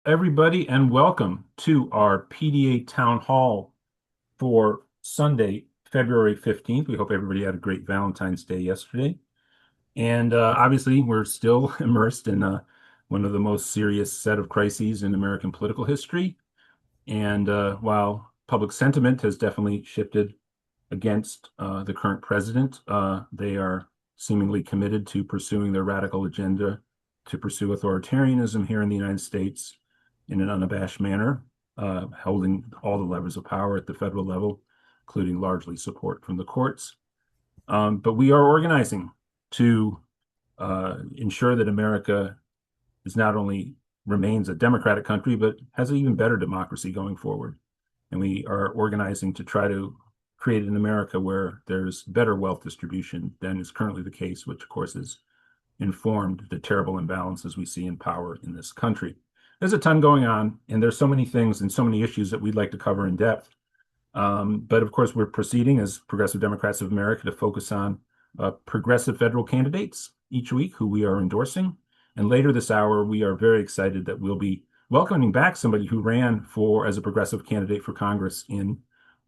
everybody, and welcome to our PDA Town Hall for Sunday, February 15th. We hope everybody had a great Valentine's Day yesterday. And obviously, we're still immersed in one of the most serious set of crises in American political history. And while public sentiment has definitely shifted against the current president, they are seemingly committed to pursuing their radical agenda to pursue authoritarianism here in the United States in an unabashed manner, holding all the levers of power at the federal level, including largely support from the courts. But we are organizing to ensure that America is not only remains a democratic country, but has an even better democracy going forward. And we are organizing to try to create an America where there's better wealth distribution than is currently the case, which of course has informed the terrible imbalances we see in power in this country. There's a ton going on, and there's so many things and so many issues that we'd like to cover in depth. But of course, we're proceeding as Progressive Democrats of America to focus on progressive federal candidates each week who we are endorsing. And later this hour, we are very excited that we'll be welcoming back somebody who ran for as a progressive candidate for Congress in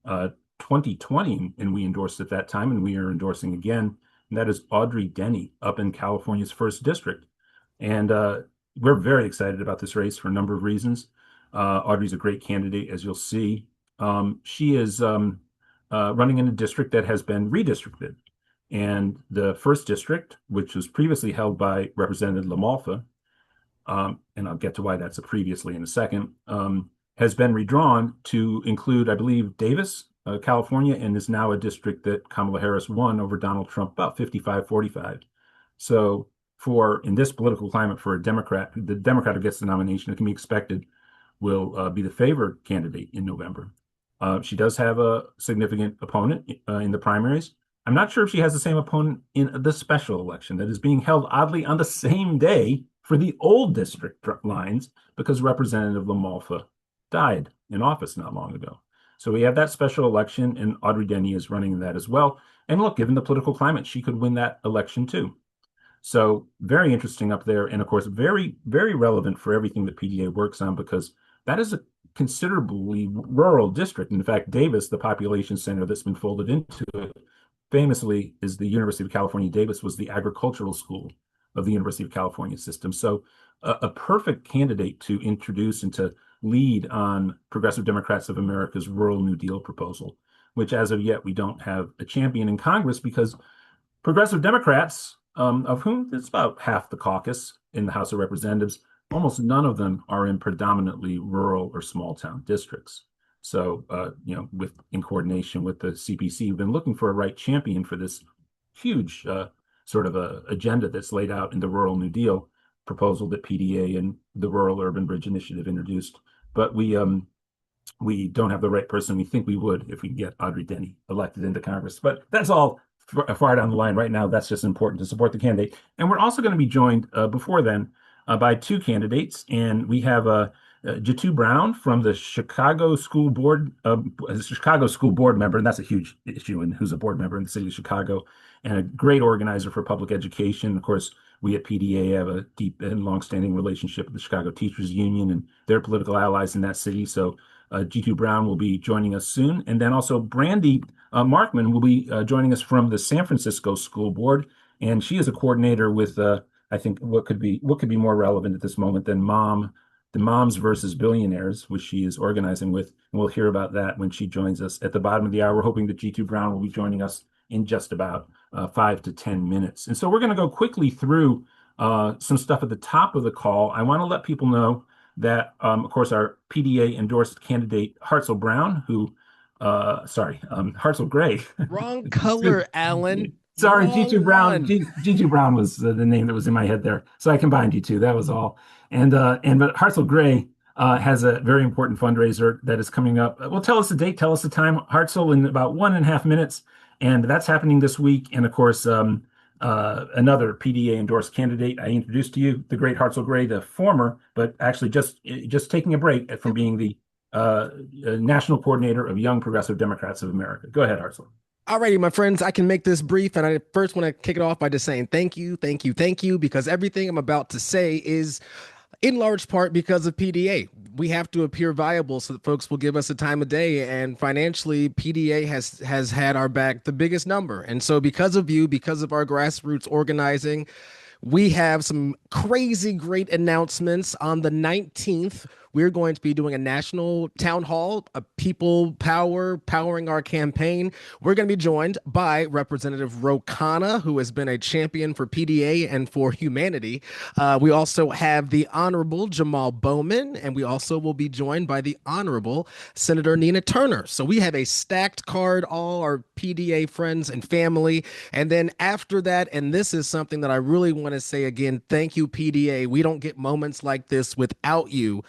2020, and we endorsed at that time, and we are endorsing again. And that is Audrey Denny up in California's first district. And we're very excited about this race for a number of reasons. Audrey's a great candidate, as you'll see. She is running in a district that has been redistricted. And the first district, which was previously held by Representative LaMalfa, and I'll get to why that's a previously in a second, has been redrawn to include, I believe, Davis, California, and is now a district that Kamala Harris won over Donald Trump, about 55-45. So in this political climate for a Democrat, the Democrat who gets the nomination, it can be expected, will be the favored candidate in November. She does have a significant opponent in the primaries. I'm not sure if she has the same opponent in the special election that is being held oddly on the same day for the old district lines because Representative LaMalfa died in office not long ago. So we have that special election, and Audrey Denny is running that as well. And look, given the political climate, she could win that election too. So very interesting up there. And of course, very, very relevant for everything that PDA works on because that is a considerably rural district. In fact, Davis, the population center that's been folded into it, famously is the University of California. Davis was the agricultural school of the University of California system. So a perfect candidate to introduce and to lead on Progressive Democrats of America's Rural New Deal proposal, which as of yet we don't have a champion in Congress because Progressive Democrats, of whom it's about half the caucus in the House of Representatives, almost none of them are in predominantly rural or small town districts. So, in coordination with the CPC, we've been looking for a right champion for this huge sort of a agenda that's laid out in the Rural New Deal proposal that PDA and the Rural Urban Bridge Initiative introduced. But we don't have the right person. We think we would if we can get Audrey Denny elected into Congress. But that's all far down the line. Right now, that's just important to support the candidate. And we're also going to be joined before then by two candidates. And we have Jitu Brown from the Chicago School Board, Chicago School Board member, and that's a huge issue, and who's a board member in the city of Chicago, and a great organizer for public education. Of course, we at PDA have a deep and longstanding relationship with the Chicago Teachers Union and their political allies in that city. So Jitu Brown will be joining us soon. And then also Brandee Marckmann will be joining us from the San Francisco School Board. And she is a coordinator with, I think, what could be more relevant at this moment than the Moms versus Billionaires, which she is organizing with. And we'll hear about that when she joins us at the bottom of the hour. We're hoping that Jitu Brown will be joining us in just about 5 to 10 minutes. And so we're going to go quickly through some stuff at the top of the call. I want to let people know that, of course, our PDA endorsed candidate, Hartzell Gray. Wrong color, Alan. Sorry, Wrong Jitu Brown. one. Jitu Brown was the name that was in my head there. So I combined you two. That was all. But Hartzell Gray has a very important fundraiser that is coming up. Well, tell us the date, tell us the time, Hartzell, in about 1.5 minutes. And that's happening this week. And of course, another PDA endorsed candidate I introduced to you, the great Hartzell Gray, the former, but actually just taking a break from being the national coordinator of Young Progressive Democrats of America. Go ahead, Hartzell. Alrighty, my friends, I can make this brief, and I first want to kick it off by just saying thank you, thank you, thank you, because everything I'm about to say is In large part because of PDA. We have to appear viable so that folks will give us a time of day. And financially, PDA has had our back the biggest number. And so because of you, because of our grassroots organizing, we have some crazy great announcements. On the 19th, we're going to be doing a national town hall, a people power, powering our campaign. We're going to be joined by Representative Ro Khanna, who has been a champion for PDA and for humanity. We also have the Honorable Jamal Bowman, and we also will be joined by the Honorable Senator Nina Turner. So we have a stacked card, all our PDA friends and family. And then after that, and this is something that I really want to say again, thank you, PDA. We don't get moments like this without you.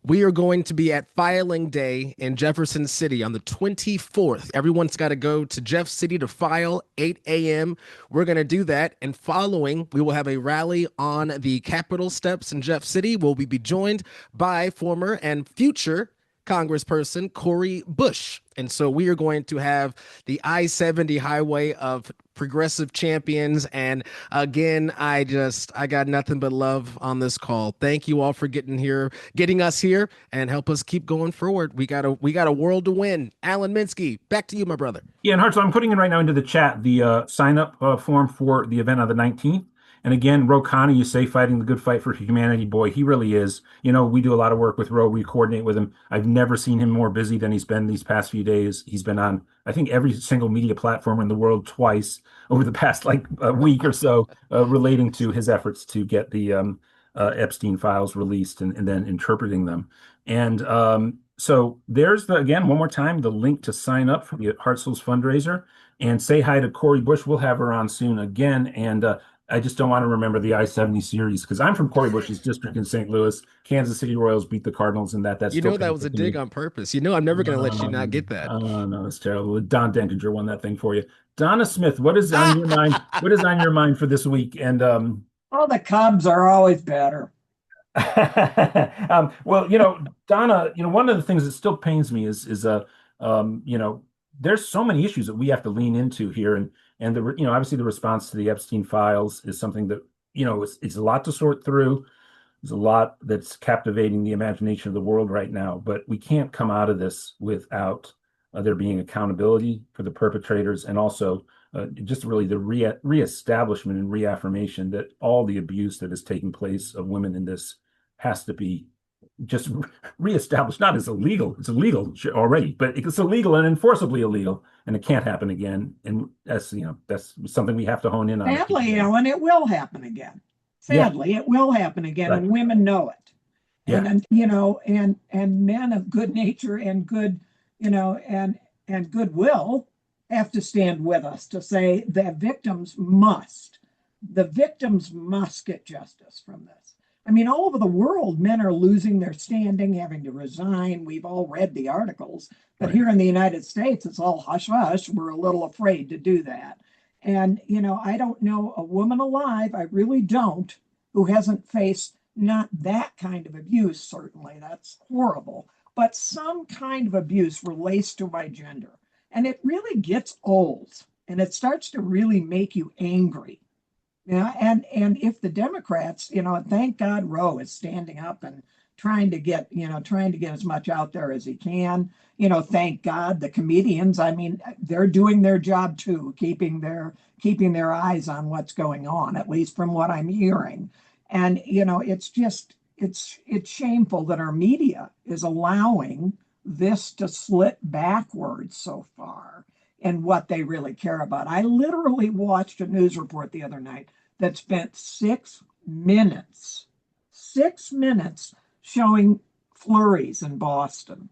We are going to be at filing day in Jefferson City on the 24th. Everyone's got to go to Jeff City to file, 8 a.m. We're going to do that. And following, we will have a rally on the Capitol steps in Jeff City. We'll be joined by former and future Congressperson Cori Bush. And so we are going to have the I-70 highway of progressive champions. And again, I got nothing but love on this call. Thank you all for getting us here and help us keep going forward. We got a world to win. Alan Minsky, back to you, my brother. Yeah, and Hart, so I'm putting in right now into the chat the sign up form for the event on the 19th. And again, Ro Khanna, you say fighting the good fight for humanity. Boy, he really is. You know, we do a lot of work with Ro. We coordinate with him. I've never seen him more busy than he's been these past few days. He's been on, I think, every single media platform in the world twice over the past like a week or so, relating to his efforts to get the Epstein files released and then interpreting them. And so there's again, one more time, the link to sign up for the Heart Souls fundraiser and say hi to Cori Bush. We'll have her on soon again. And I just don't want to remember the I-70 series because I'm from Cori Bush's district in St. Louis. Kansas City Royals beat the Cardinals and that's You still know that was a painful to dig me. on purpose. You know I'm never going to let you not get that. Oh no, it's terrible. Don Denkinger won that thing for you. Donna Smith, what is on your mind? What is on your mind for this week? And Oh, the Cubs are always better. well, Donna, one of the things that still pains me is there's so many issues that we have to lean into here, and obviously the response to the Epstein files is something that it's a lot to sort through. There's a lot that's captivating the imagination of the world right now, but we can't come out of this without there being accountability for the perpetrators and also just really the reestablishment and reaffirmation that all the abuse that is taking place of women in this has to be just reestablished, not as illegal. It's illegal already, but it's illegal and enforceably illegal, and it can't happen again. And that's something we have to hone in on. Sadly, Ellen, it will happen again. Sadly, it will happen again, Right. and women know it. Yeah. And men of good nature and good, and goodwill have to stand with us to say that the victims must get justice from this. I mean, all over the world, men are losing their standing, having to resign. We've all read the articles, but Right. here in the United States, it's all hush hush. We're a little afraid to do that. And, I don't know a woman alive, I really don't, who hasn't faced not that kind of abuse, certainly. That's horrible, but some kind of abuse relates to my gender. And it really gets old and it starts to really make you angry. Yeah, and if the Democrats, thank God Roe is standing up and trying to get as much out there as he can. Thank God the comedians, I mean, they're doing their job too, keeping their eyes on what's going on, at least from what I'm hearing. And it's shameful that our media is allowing this to slip backwards so far in what they really care about. I literally watched a news report the other night that spent 6 minutes showing flurries in Boston.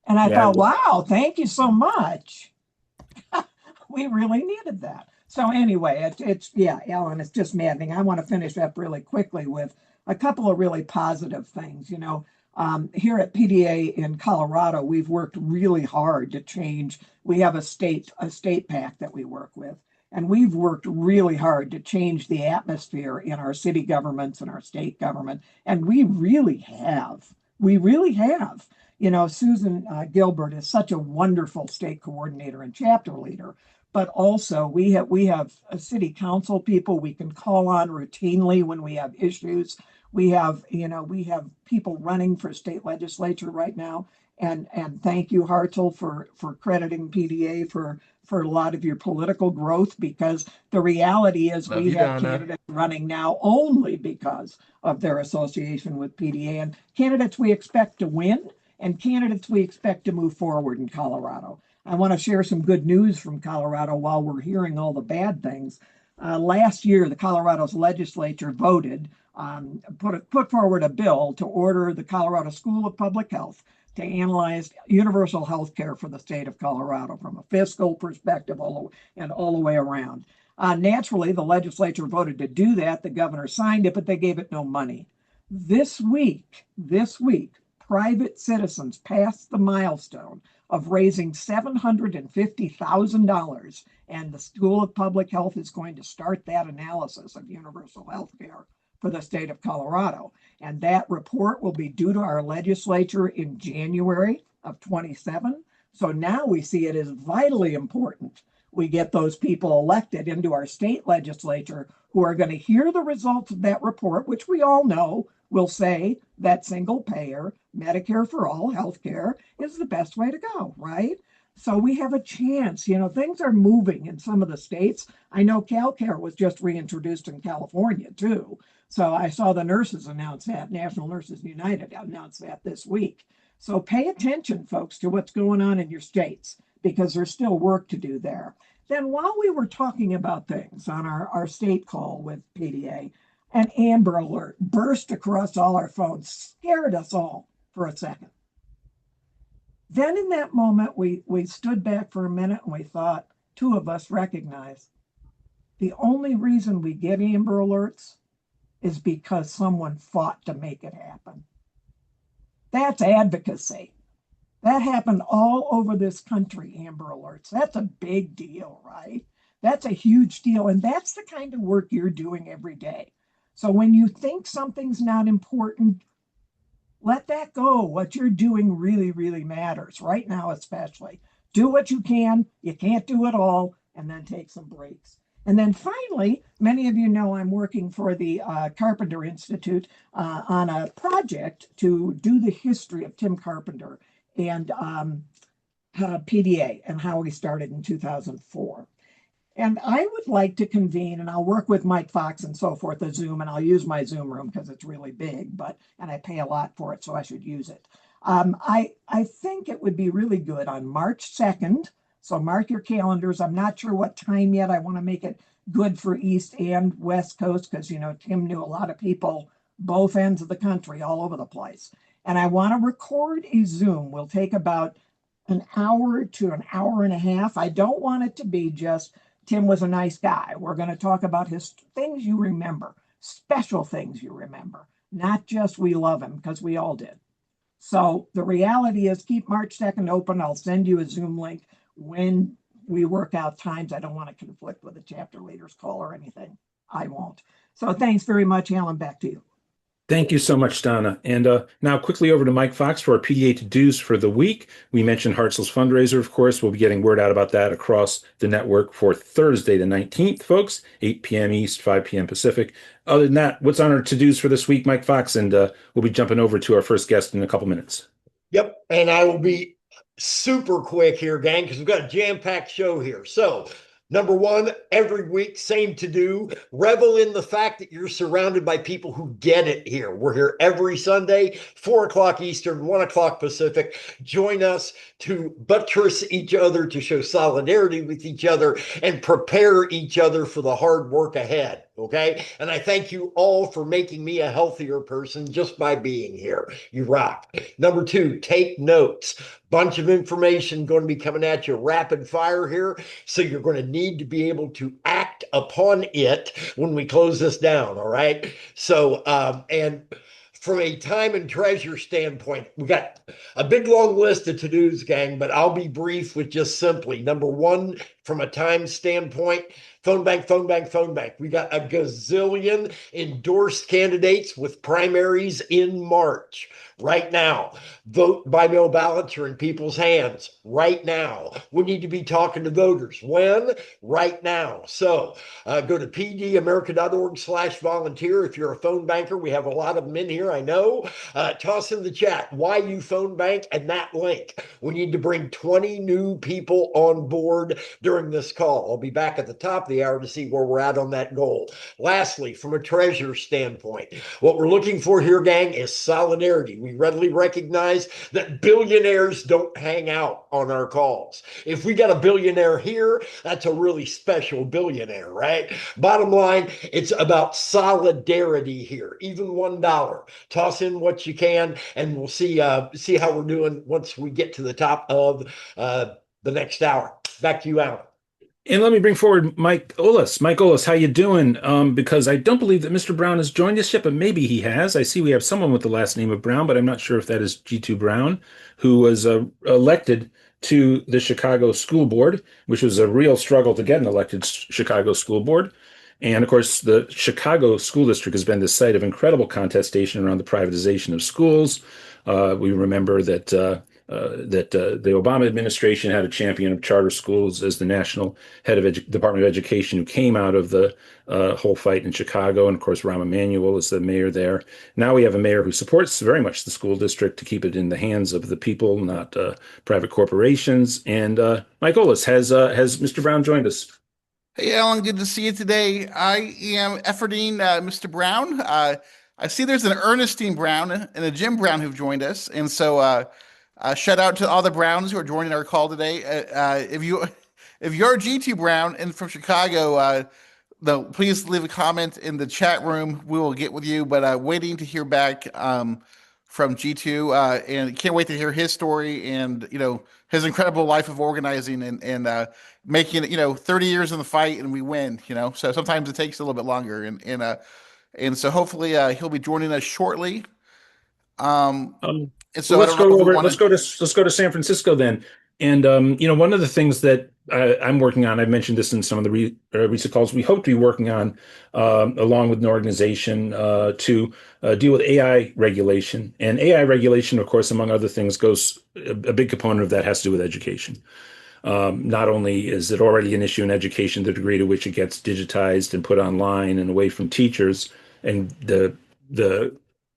And I thought, wow, thank you so much. We really needed that. So anyway, Ellen, it's just maddening. I want to finish up really quickly with a couple of really positive things. Here at PDA in Colorado, we've worked really hard to change. We have a state PAC that we work with. And we've worked really hard to change the atmosphere in our city governments and our state government. And we really have. We really have. Susan Gilbert is such a wonderful state coordinator and chapter leader. but also we have city council people we can call on routinely when we have issues. We have people running for state legislature right now, and thank you, Hartzell, for crediting PDA for a lot of your political growth, because the reality is Love we you, have Donna. candidates running now only because of their association with PDA, and candidates we expect to win and candidates we expect to move forward in Colorado. I want to share some good news from Colorado while we're hearing all the bad things. Last year, the Colorado's legislature voted, put forward a bill to order the Colorado School of Public Health to analyze universal health care for the state of Colorado from a fiscal perspective and all the way around. Naturally, the legislature voted to do that. The governor signed it, but they gave it no money. This week, private citizens passed the milestone of raising $750,000, and the School of Public Health is going to start that analysis of universal health care for the state of Colorado. And that report will be due to our legislature in January of 27. So now we see it as vitally important we get those people elected into our state legislature who are going to hear the results of that report, which we all know will say that single payer, Medicare for all health care is the best way to go, right? So we have a chance. Things are moving in some of the states. I know CalCare was just reintroduced in California too. So I saw the nurses announce that, National Nurses United announced that this week. So pay attention, folks, to what's going on in your states, because there's still work to do there. Then while we were talking about things on our state call with PDA, an Amber Alert burst across all our phones, scared us all for a second. Then in that moment, we stood back for a minute and we thought, two of us recognized the only reason we get Amber Alerts is because someone fought to make it happen. That's advocacy. That happened all over this country, Amber Alerts. That's a big deal, right? That's a huge deal. And that's the kind of work you're doing every day. So when you think something's not important, let that go. What you're doing really, really matters right now, especially. Do what you can. You can't do it all, and then take some breaks. And then finally, many of you know I'm working for the Carpenter Institute on a project to do the history of Tim Carpenter and PDA and how he started in 2004. And I would like to convene, and I'll work with Mike Fox and so forth, the Zoom, and I'll use my Zoom room because it's really big, and I pay a lot for it, so I should use it. I think it would be really good on March 2nd. So mark your calendars. I'm not sure what time yet. I want to make it good for East and West Coast because, Tim knew a lot of people, both ends of the country, all over the place. And I want to record a Zoom. We'll take about an hour to an hour and a half. I don't want it to be just Tim was a nice guy. We're going to talk about his things you remember, special things you remember, not just we love him, because we all did. So the reality is keep March 2nd open. I'll send you a Zoom link when we work out times. I don't want to conflict with a chapter leader's call or anything. I won't. So thanks very much, Alan. Back to you. Thank you so much, Donna. And now quickly over to Mike Fox for our PDA to-dos for the week. We mentioned Hartzell's fundraiser, of course. We'll be getting word out about that across the network for Thursday the 19th, folks, 8 p.m. East, 5 p.m. Pacific. Other than that, what's on our to-dos for this week, Mike Fox? And we'll be jumping over to our first guest in a couple minutes. Yep, and I will be super quick here, gang, because we've got a jam-packed show here. So, number one, every week, same to do. Revel in the fact that you're surrounded by people who get it here. We're here every Sunday, 4 o'clock Eastern, 1 o'clock Pacific. Join us to buttress each other, to show solidarity with each other, and prepare each other for the hard work ahead. Okay. And I thank you all for making me a healthier person just by being here. You rock. Number two, take notes. Bunch of information going to be coming at you rapid fire here. So you're going to need to be able to act upon it when we close this down. All right. So, and from a time and treasure standpoint, we got a big long list of to-dos, gang, but I'll be brief with just simply number one, from a time standpoint, phone bank, phone bank, phone bank. We got a gazillion endorsed candidates with primaries in March. Right now, vote by mail ballots are in people's hands right now. We need to be talking to voters. When? Right now. So go to pdamerica.org/volunteer. If you're a phone banker, we have a lot of them in here, I know. Toss in the chat why you phone bank and that link. We need to bring 20 new people on board during this call. I'll be back at the top of the hour to see where we're at on that goal. Lastly, from a treasure standpoint, what we're looking for here, gang, is solidarity. We readily recognize that billionaires don't hang out on our calls. If we got a billionaire here, that's a really special billionaire, right? Bottom line, it's about solidarity here. Even $1. Toss in what you can, and we'll see how we're doing once we get to the top of the next hour. Back to you, Alan. And let me bring forward Mike Ollis. Mike Ollis, how you doing? Because I don't believe that Mr. Brown has joined us yet, but maybe he has. I see we have someone with the last name of Brown, but I'm not sure if that is Jitu Brown, who was elected to the Chicago School Board, which was a real struggle to get an elected Chicago School Board. And of course, the Chicago School District has been the site of incredible contestation around the privatization of schools. We remember that the Obama administration had a champion of charter schools as the national head of Department of Education who came out of the whole fight in Chicago. And of course, Rahm Emanuel is the mayor there. Now we have a mayor who supports very much the school district to keep it in the hands of the people, not private corporations. And Mike Ollis, has Mr. Brown joined us? Hey, Alan, good to see you today. I am efforting Mr. Brown. I see there's an Ernestine Brown and a Jim Brown who've joined us. And so shout out to all the Browns who are joining our call today. If you're Jitu Brown and from Chicago, please leave a comment in the chat room. We will get with you. But waiting to hear back from Jitu, and can't wait to hear his story and his incredible life of organizing and making it 30 years in the fight and we win. So sometimes it takes a little bit longer and so hopefully he'll be joining us shortly. And so let's go over. Let's go to San Francisco then. And one of the things that I'm working on, I've mentioned this in some of the recent calls. We hope to be working on, along with an organization, to deal with AI regulation. And AI regulation, of course, among other things, goes a big component of that has to do with education. Not only is it already an issue in education, the degree to which it gets digitized and put online and away from teachers, and the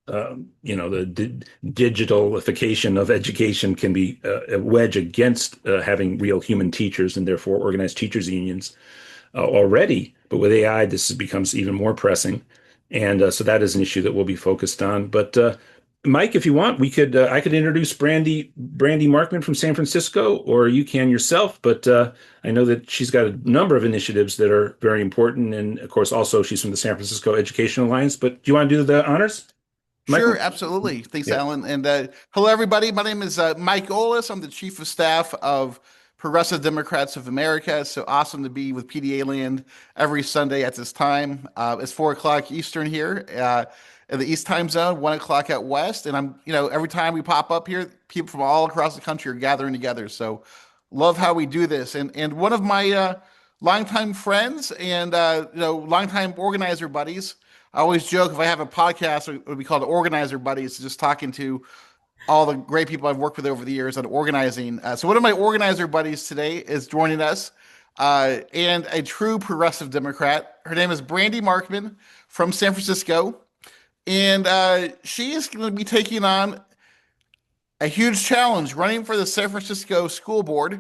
digitalification of education can be a wedge against having real human teachers and therefore organized teachers unions already. But with AI, this becomes even more pressing. And so that is an issue that we'll be focused on. But Mike, if you want, I could introduce Brandee Marckmann from San Francisco, or you can yourself. But I know that she's got a number of initiatives that are very important. And of course, also she's from the San Francisco Education Alliance. But do you want to do the honors? Sure, Michael? absolutely. Thanks, Alan. And hello, everybody. My name is Mike Ollis. I'm the Chief of Staff of Progressive Democrats of America. So awesome to be with PDA Land every Sunday at this time. It's 4 o'clock Eastern here in the East Time Zone, 1 o'clock out West. And every time we pop up here, people from all across the country are gathering together. So love how we do this. And one of my longtime friends and longtime organizer buddies. I always joke if I have a podcast, it would be called Organizer Buddies, just talking to all the great people I've worked with over the years on organizing. So one of my organizer buddies today is joining us, and a true progressive Democrat. Her name is Brandee Marckmann from San Francisco, and she is going to be taking on a huge challenge, running for the San Francisco School Board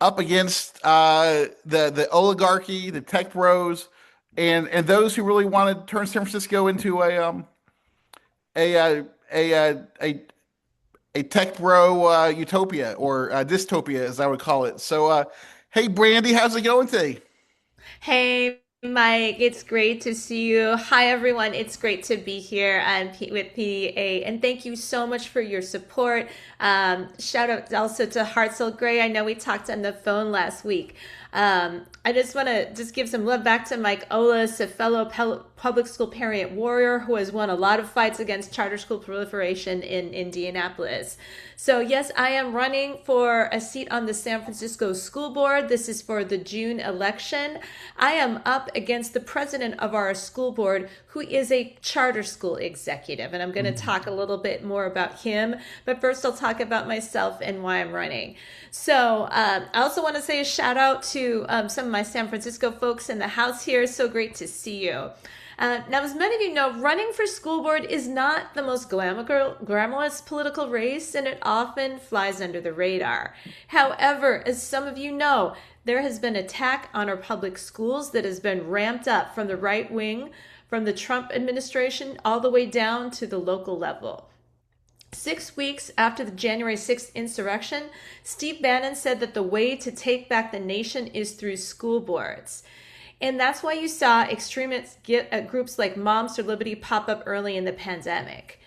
up against the oligarchy, the tech bros, and those who really want to turn San Francisco into a tech bro utopia or dystopia, as I would call it. So, hey, Brandee, how's it going today? Hey, Mike, it's great to see you. Hi, everyone. It's great to be here with PDA, and thank you so much for your support. Shout out also to Hartzell Gray. I know we talked on the phone last week. I just want to just give some love back to Mike Olis, a fellow public school parent warrior who has won a lot of fights against charter school proliferation in Indianapolis. So yes, I am running for a seat on the San Francisco School Board. This is for the June election. I am up against the president of our school board, who is a charter school executive, and I'm going to talk a little bit more about him. But first, I'll talk about myself and why I'm running. So I also want to say a shout out to some of my San Francisco folks in the house here. So great to see you. Now, as many of you know, running for school board is not the most glamorous political race, and it often flies under the radar. However, as some of you know, there has been attack on our public schools that has been ramped up from the right wing, from the Trump administration, all the way down to the local level. 6 weeks after the January 6th insurrection, Steve Bannon said that the way to take back the nation is through school boards. And that's why you saw extremist groups like Moms for Liberty pop up early in the pandemic.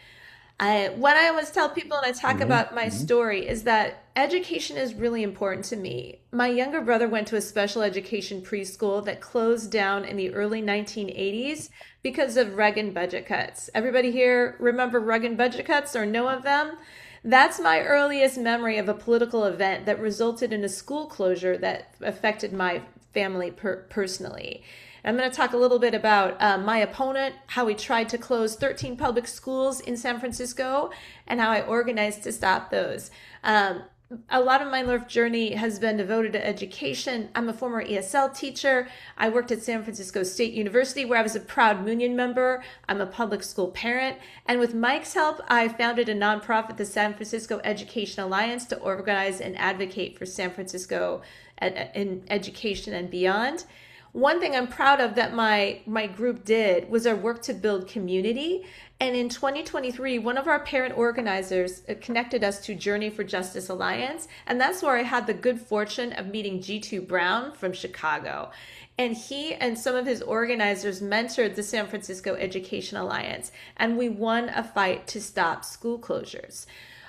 What I always tell people when I talk about my story is that education is really important to me. My younger brother went to a special education preschool that closed down in the early 1980s because of Reagan budget cuts. Everybody here remember Reagan budget cuts or know of them? That's my earliest memory of a political event that resulted in a school closure that affected my family personally. I'm going to talk a little bit about my opponent, how he tried to close 13 public schools in San Francisco, and how I organized to stop those. A lot of my life journey has been devoted to education. I'm a former ESL teacher. I worked at San Francisco State University, where I was a proud union member. I'm a public school parent. And with Mike's help, I founded a nonprofit, the San Francisco Education Alliance, to organize and advocate for San Francisco in education and beyond. One thing I'm proud of that my group did was our work to build community. And in 2023, one of our parent organizers connected us to Journey for Justice Alliance. And that's where I had the good fortune of meeting Jitu Brown from Chicago. And he and some of his organizers mentored the San Francisco Education Alliance. And we won a fight to stop school closures.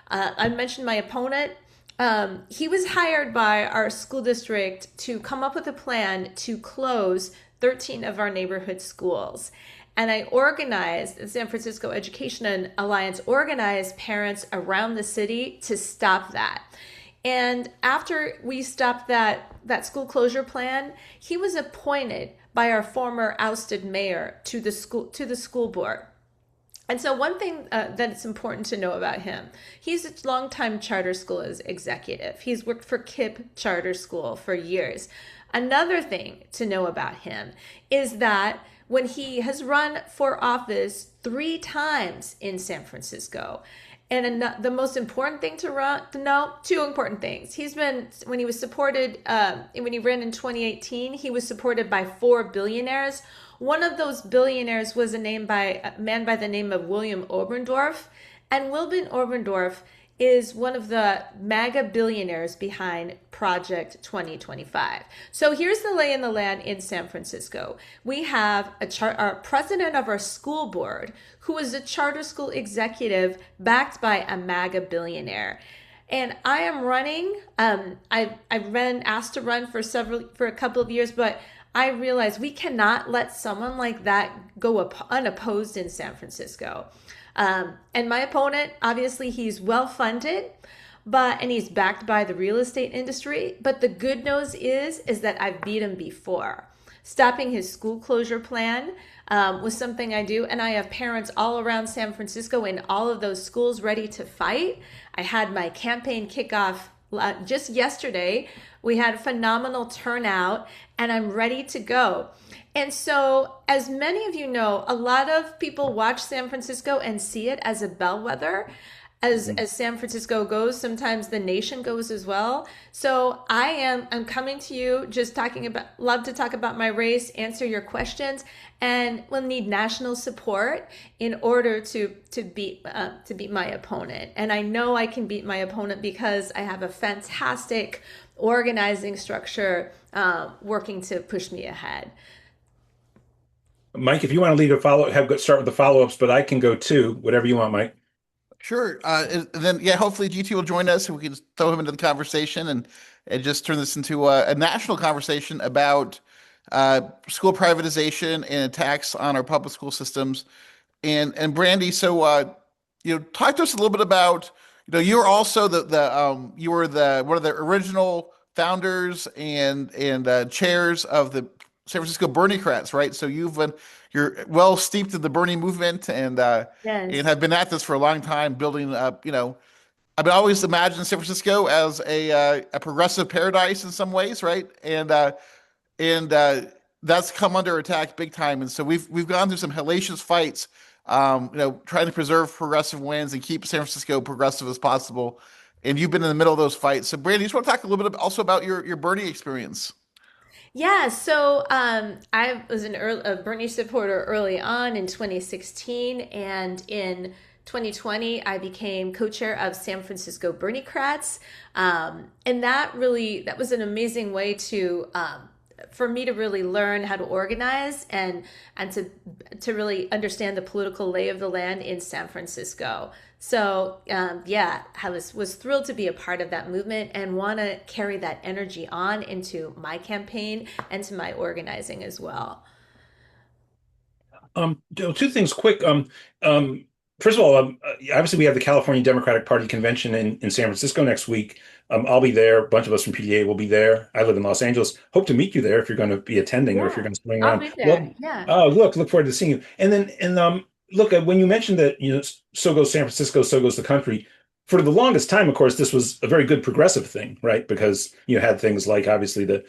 I mentioned my opponent. He was hired by our school district to come up with a plan to close 13 of our neighborhood schools. And I organized, the San Francisco Education Alliance organized parents around the city to stop that. And after we stopped that school closure plan, he was appointed by our former ousted mayor to the school board. And so one thing that's important to know about him, he's a longtime charter school executive. He's worked for KIPP Charter School for years. Another thing to know about him is that when he has run for office 3 times in San Francisco, and the most important thing to know, 2 important things. When he ran in 2018, he was supported by 4 billionaires. One of those billionaires was a man by the name of William Oberndorf. And William Oberndorf is one of the MAGA billionaires behind Project 2025. So here's the lay in the land in San Francisco. We have our president of our school board, who is a charter school executive backed by a MAGA billionaire. And I am running. I've been asked to run for a couple of years, but I realize we cannot let someone like that go unopposed in San Francisco. And my opponent, obviously, he's well funded, and he's backed by the real estate industry. But the good news is that I've beat him before. Stopping his school closure plan was something I do, and I have parents all around San Francisco in all of those schools ready to fight. I had my campaign kickoff just yesterday. We had a phenomenal turnout, and I'm ready to go. And so, as many of you know, a lot of people watch San Francisco and see it as a bellwether. As San Francisco goes, sometimes the nation goes as well. So I'm coming to you just love to talk about my race, answer your questions, and we'll need national support in order to beat my opponent. And I know I can beat my opponent because I have a fantastic organizing structure working to push me ahead. Mike, if you want to lead start with the follow-ups, but I can go too, whatever you want, Mike. Sure. And then, yeah, hopefully GT will join us and we can throw him into the conversation and just turn this into a national conversation about school privatization and attacks on our public school systems. And Brandee, so talk to us a little bit about, you're also the you were the one of the original founders and chairs of the San Francisco Berniecrats, right? So you're well steeped in the Bernie movement and Yes. have been at this for a long time, building up. I've always imagined San Francisco as a progressive paradise in some ways, right? And that's come under attack big time. And so we've gone through some hellacious fights, trying to preserve progressive wins and keep San Francisco progressive as possible. And you've been in the middle of those fights. So Brandee, you just want to talk a little bit also about your Bernie experience. Yeah, so I was a Bernie supporter early on in 2016, and in 2020, I became co-chair of San Francisco Berniecrats, and that was an amazing way to for me to really learn how to organize and to really understand the political lay of the land in San Francisco. So yeah, I was thrilled to be a part of that movement and want to carry that energy on into my campaign and to my organizing as well. Two things quick. First of all, obviously we have the California Democratic Party convention in San Francisco next week. I'll be there. A bunch of us from PDA will be there. I live in Los Angeles. Hope to meet you there if you're going to be attending or if you're Yeah, going to swing I'll around. be there. Well, Yeah. look forward to seeing you. And look, when you mentioned that, so goes San Francisco, so goes the country. For the longest time, of course, this was a very good progressive thing, right? Because you had things like obviously the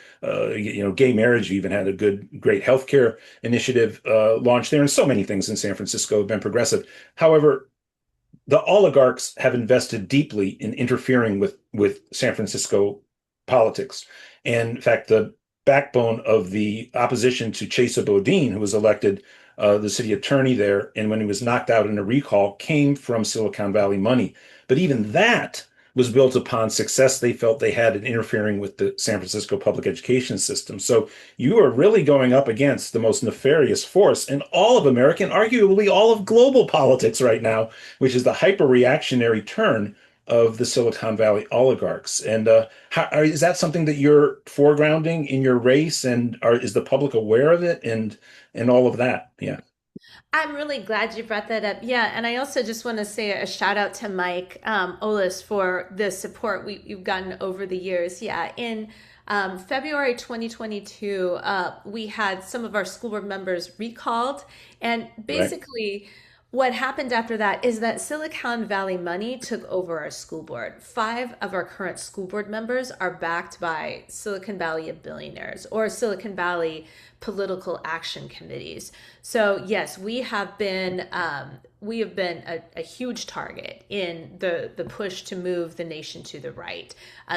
gay marriage. You even had a great healthcare initiative launched there, and so many things in San Francisco have been progressive. However, the oligarchs have invested deeply in interfering with San Francisco politics. And in fact, the backbone of the opposition to Chesa Boudin, who was elected the city attorney there, and when he was knocked out in a recall, came from Silicon Valley money. But even that was built upon success they felt they had in interfering with the San Francisco public education system. So you are really going up against the most nefarious force in all of American, arguably all of global politics right now, which is the hyper-reactionary turn of the Silicon Valley oligarchs. And is that something that you're foregrounding in your race, and is the public aware of it and all of that? Yeah. I'm really glad you brought that up. Yeah, and I also just want to say a shout out to Mike Olis for the support you've gotten over the years. Yeah, in February 2022, we had some of our school board members recalled, and Right. basically what happened after that is that Silicon Valley money took over our school board. Five of our current school board members are backed by Silicon Valley billionaires or Silicon Valley political action committees. So yes, we have been a huge target in the push to move the nation to the right.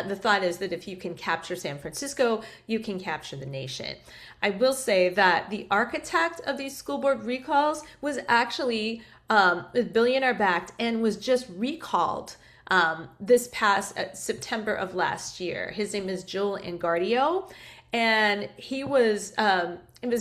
The thought is that if you can capture San Francisco, you can capture the nation. I will say that the architect of these school board recalls was actually billionaire backed and was just recalled this past September of last year. His name is Joel Engardio, and it was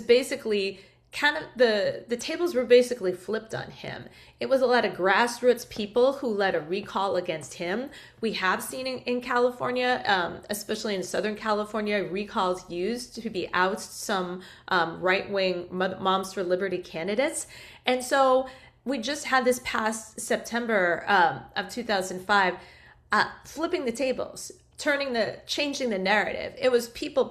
basically kind of the tables were basically flipped on him. It was a lot of grassroots people who led a recall against him. We have seen in California, especially in Southern California, recalls used to be oust some right-wing Moms for Liberty candidates. And so we just had this past September of 2005, flipping the tables, changing the narrative. It was people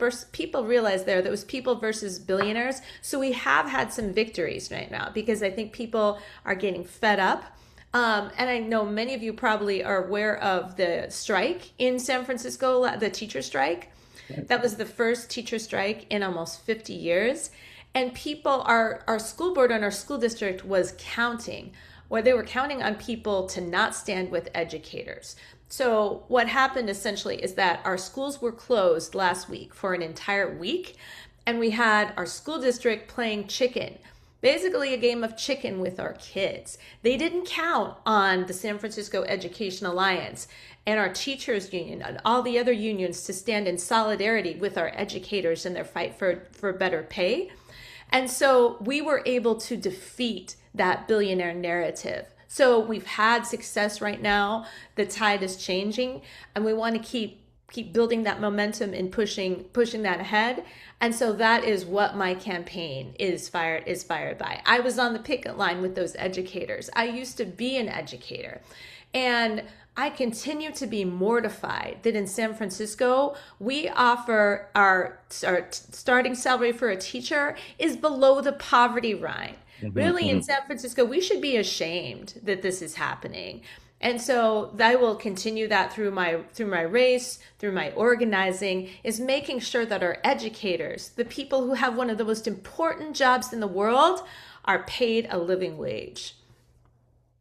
realized there that it was people versus billionaires. So we have had some victories right now because I think people are getting fed up. And I know many of you probably are aware of the strike in San Francisco, the teacher strike. That was the first teacher strike in almost 50 years. And our school board and our school district was counting, where they were counting on people to not stand with educators. So what happened essentially is that our schools were closed last week for an entire week, and we had our school district playing chicken, basically a game of chicken with our kids. They didn't count on the San Francisco Education Alliance and our teachers union and all the other unions to stand in solidarity with our educators in their fight for better pay. And so we were able to defeat that billionaire narrative. So we've had success right now. The tide is changing, and we want to keep building that momentum and pushing that ahead. And so that is what my campaign is fired by. I was on the picket line with those educators. I used to be an educator, and I continue to be mortified that in San Francisco, we offer our starting salary for a teacher is below the poverty line. Really, in San Francisco, we should be ashamed that this is happening. And so I will continue that through my race, through my organizing, is making sure that our educators, the people who have one of the most important jobs in the world, are paid a living wage.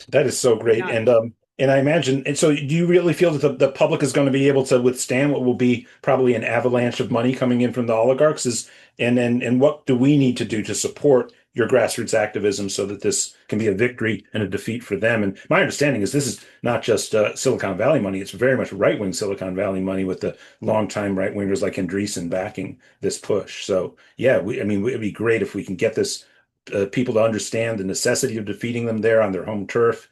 That is so great. Yeah. And I imagine, and so do you really feel that the public is going to be able to withstand what will be probably an avalanche of money coming in from the oligarchs? And what do we need to do to support your grassroots activism so that this can be a victory and a defeat for them? And my understanding is this is not just Silicon Valley money; it's very much right-wing Silicon Valley money with the longtime right-wingers like Andreessen backing this push. So yeah, I mean, it'd be great if we can get this people to understand the necessity of defeating them there on their home turf.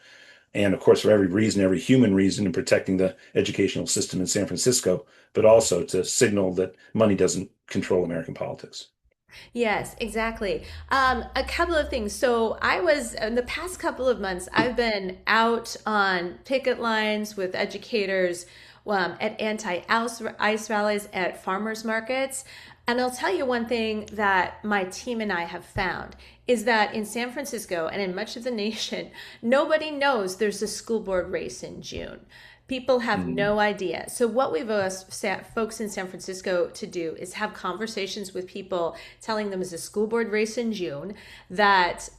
And of course, for every reason, every human reason in protecting the educational system in San Francisco, but also to signal that money doesn't control American politics. Yes, exactly. A couple of things. So I was, in the past couple of months, I've been out on picket lines with educators, at anti-ICE rallies, at farmers markets. And I'll tell you one thing that my team and I have found is that in San Francisco and in much of the nation, nobody knows there's a school board race in June. People have Mm. no idea. So what we've asked folks in San Francisco to do is have conversations with people, telling them there's a school board race in June, that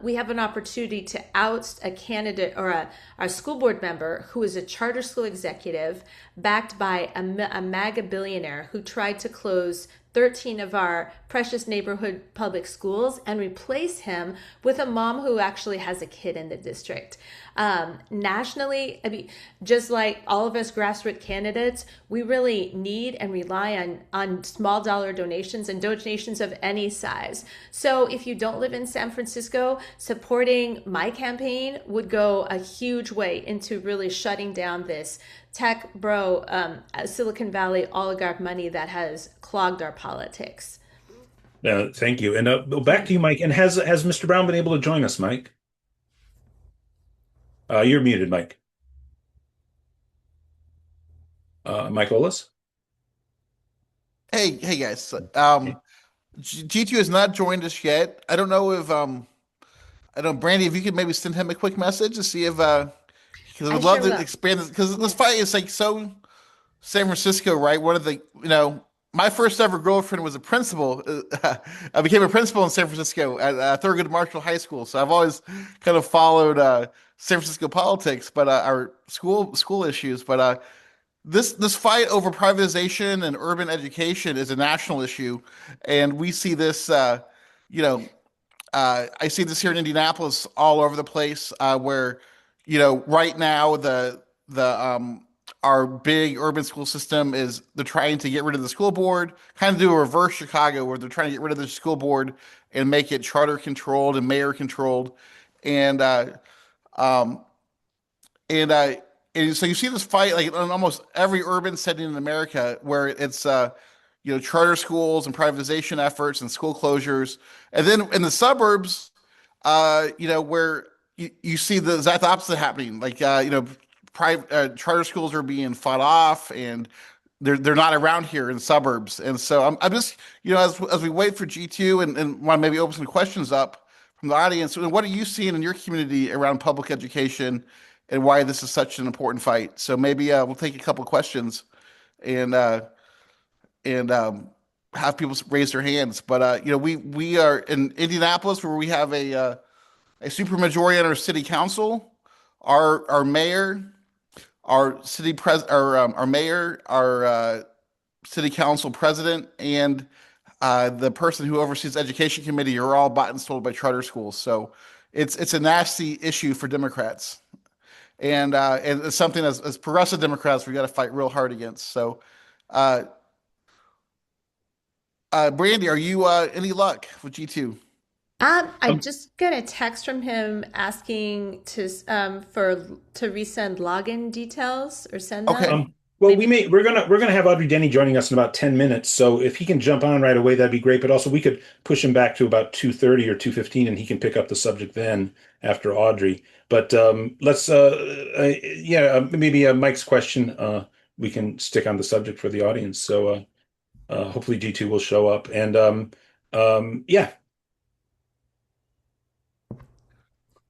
we have an opportunity to oust a candidate or a school board member who is a charter school executive backed by a MAGA billionaire who tried to close 13 of our precious neighborhood public schools and replace him with a mom who actually has a kid in the district. Nationally, I mean, just like all of us grassroots candidates, we really need and rely on small dollar donations and donations of any size. So if you don't live in San Francisco, supporting my campaign would go a huge way into really shutting down this tech bro, Silicon Valley oligarch money that has clogged our politics. Thank you. And back to you, Mike. And has Mr. Brown been able to join us, Mike? You're muted, Mike. Mike Olis? Hey guys. G2 has not joined us yet. I don't know if I don't, Brandee, if you could maybe send him a quick message to see if because I I would love sure to will. expand this because this fight is like so San Francisco, right? One of the, my first ever girlfriend was a principal. I became a principal in San Francisco at Thurgood Marshall High School. So I've always kind of followed San Francisco politics, but our school issues. But this fight over privatization and urban education is a national issue, and we see this. You know, I see this here in Indianapolis all over the place, where right now the our big urban school system is they're trying to get rid of the school board, kind of do a reverse Chicago where they're trying to get rid of the school board and make it charter controlled and mayor controlled, and um, and so you see this fight like in almost every urban setting in America where it's charter schools and privatization efforts and school closures, and then in the suburbs, where you see the exact opposite happening. Like private charter schools are being fought off, and they're not around here in the suburbs. And so I'm just as we wait for G2 and want to maybe open some questions up from the audience. What are you seeing in your community around public education, and why this is such an important fight? So maybe we'll take a couple of questions and have people raise their hands. But we are in Indianapolis where we have a supermajority on our city council, our mayor, our our mayor, our city council president, and the person who oversees the education committee are all bought and sold by charter schools. So it's a nasty issue for Democrats, and it's something as progressive Democrats we got to fight real hard against. So. Brandee, are you any luck with G2? I just got a text from him asking to resend login details or send Okay. them. Well, Maybe. we're gonna have Audrey Denny joining us in about 10 minutes. So if he can jump on right away, that'd be great. But also we could push him back to about 2:30 or 2:15 and he can pick up the subject then after Audrey. But let's yeah, maybe Mike's question we can stick on the subject for the audience. So hopefully G2 will show up. And yeah,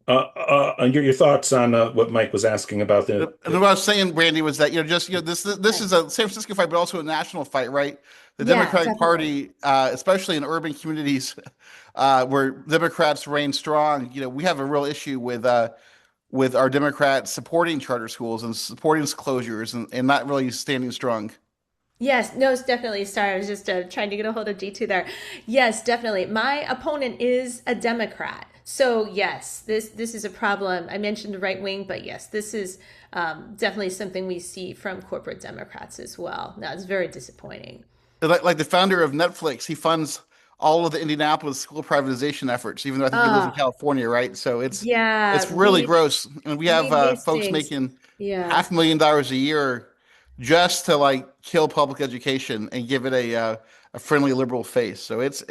your thoughts on what Mike was asking about And what I was saying, Brandee, was that this is a San Francisco fight, but also a national fight, right? The Yeah, Democratic definitely. Party, especially in urban communities where Democrats reign strong, we have a real issue with our Democrats supporting charter schools and supporting closures and not really standing strong. Yes, no, it's definitely. Sorry, I was just trying to get a hold of G2 there. Yes, definitely. My opponent is a Democrat. So yes, this is a problem. I mentioned the right wing, but yes, this is definitely something we see from corporate Democrats as well. Now, it's very disappointing. Like the founder of Netflix, he funds all of the Indianapolis school privatization efforts, even though I think he lives in Ah, California, right? So it's yeah, really gross. And we have these folks things. making Yeah. $500,000 a year just to like kill public education and give it a friendly liberal face. So it's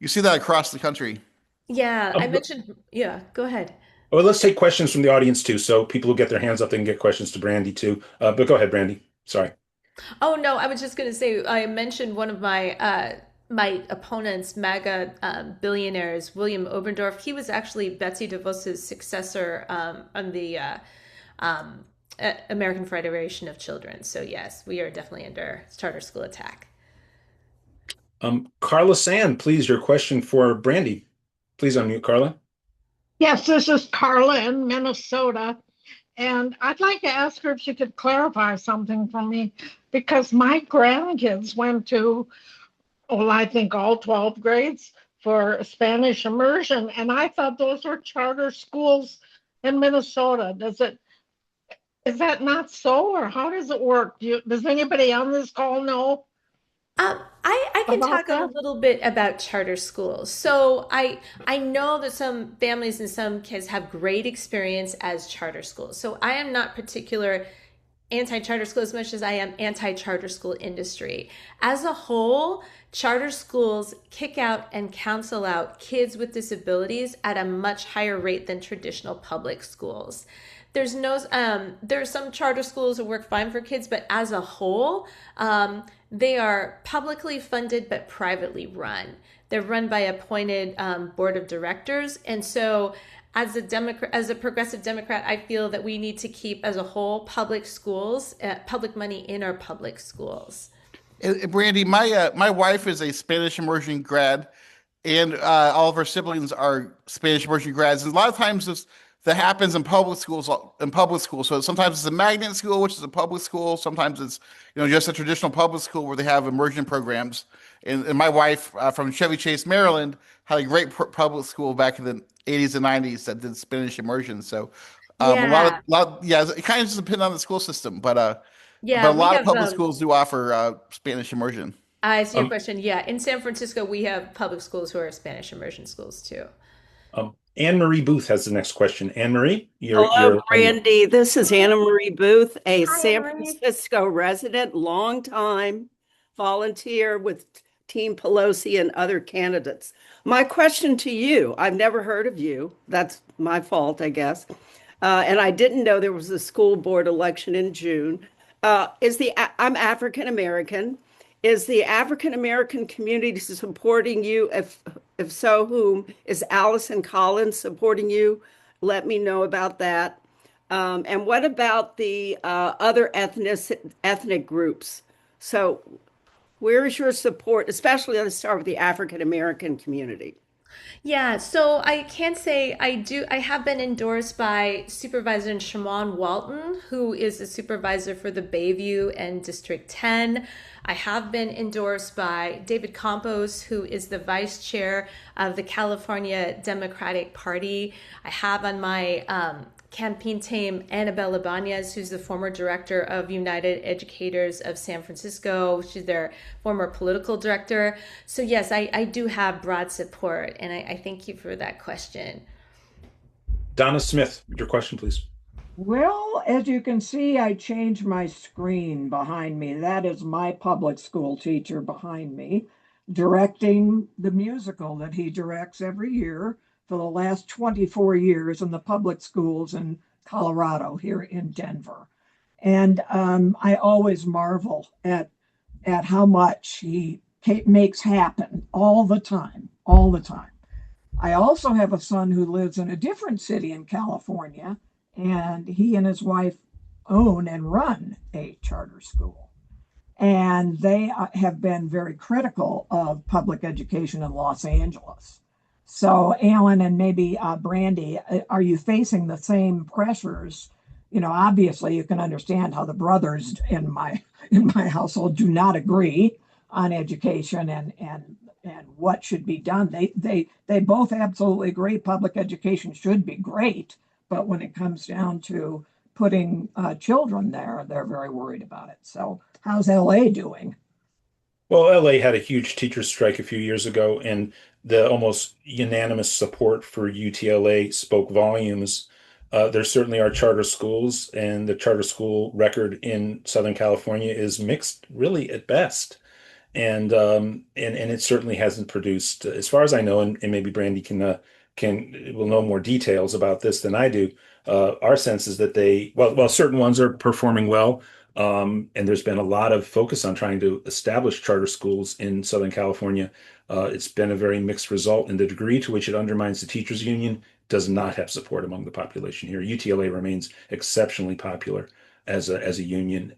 you see that across the country. Yeah, I um, mentioned, yeah, go ahead. well, let's take questions from the audience too. So people who get their hands up, they can get questions to Brandy too. But go ahead, Brandy. Sorry. Oh no, I was just going to say I mentioned one of my opponents, MAGA billionaires, William Oberdorf. He was actually Betsy DeVos's successor on the American Federation of Children. So yes, we are definitely under charter school attack. Carla Sand, please, your question for Brandy. Please unmute, Carla. Yes, this is Carla in Minnesota. And I'd like to ask her if she could clarify something for me because my grandkids went to, well, I think all 12 grades for Spanish immersion. And I thought those were charter schools in Minnesota. Is that not so, or how does it work? Does anybody on this call know I can about talk a that? little bit about charter schools. So I know that some families and some kids have great experience as charter schools. So I am not particular anti-charter school as much as I am anti-charter school industry. As a whole, charter schools kick out and counsel out kids with disabilities at a much higher rate than traditional public schools. There are some charter schools that work fine for kids, but as a whole, they are publicly funded but privately run. They're run by appointed board of directors, and so as a Democrat, as a progressive Democrat, I feel that we need to keep, as a whole, public schools, public money in our public schools. Brandy, my wife is a Spanish immersion grad, and all of her siblings are Spanish immersion grads. And a lot of times this that happens in public schools. In public schools, so sometimes it's a magnet school, which is a public school. Sometimes it's just a traditional public school where they have immersion programs. And my wife from Chevy Chase, Maryland, had a great public school back in the 80s and 90s that did Spanish immersion. So Yeah, yeah, it kind of just depends on the school system, but yeah, a we lot of have. public schools do offer Spanish immersion. I see your Um, question. Yeah, in San Francisco, we have public schools who are Spanish immersion schools too. Anne Marie Booth has the next question. Anne Marie, Hello, you're unmuted. Brandy. This is Hi, Anna Marie Booth, a hi, Anne San Marie. Francisco resident, longtime volunteer with Team Pelosi and other candidates. My question to you, I've never heard of you. That's my fault, I guess. And I didn't know there was a school board election in June. I'm African American. Is the African American community supporting you? If so, whom is Allison Collins supporting you? Let me know about that. And what about the other ethnic groups? So, where is your support? Especially, let's start with the African American community. Yeah, so I can say I do. I have been endorsed by Supervisor Shaman Walton, who is a supervisor for the Bayview and District 10. I have been endorsed by David Campos, who is the vice chair of the California Democratic Party. I have on my campaign team Annabelle Ibanez, who's the former director of United Educators of San Francisco. She's their former political director. So yes, I do have broad support, and I thank you for that question. Donna Smith, your question, please. Well, as you can see, I changed my screen behind me. That is my public school teacher behind me, directing the musical that he directs every year for the last 24 years in the public schools in Colorado, here in Denver. And I always marvel at how much he makes happen all the time, all the time. I also have a son who lives in a different city in California, and he and his wife own and run a charter school. And they have been very critical of public education in Los Angeles. So, Alan and maybe Brandee, are you facing the same pressures? You know, obviously, you can understand how the brothers in my household do not agree on education and what should be done. They both absolutely agree public education should be great, but when it comes down to putting children there, they're very worried about it. So, how's LA doing? Well, LA had a huge teacher strike a few years ago, and the almost unanimous support for UTLA spoke volumes. There certainly are charter schools, and the charter school record in Southern California is mixed, really, at best. And it certainly hasn't produced, as far as I know, and maybe Brandee can will know more details about this than I do. Our sense is that well, certain ones are performing well, and there's been a lot of focus on trying to establish charter schools in Southern California. It's been a very mixed result, and the degree to which it undermines the teachers union does not have support among the population here. UTLA remains exceptionally popular as a union,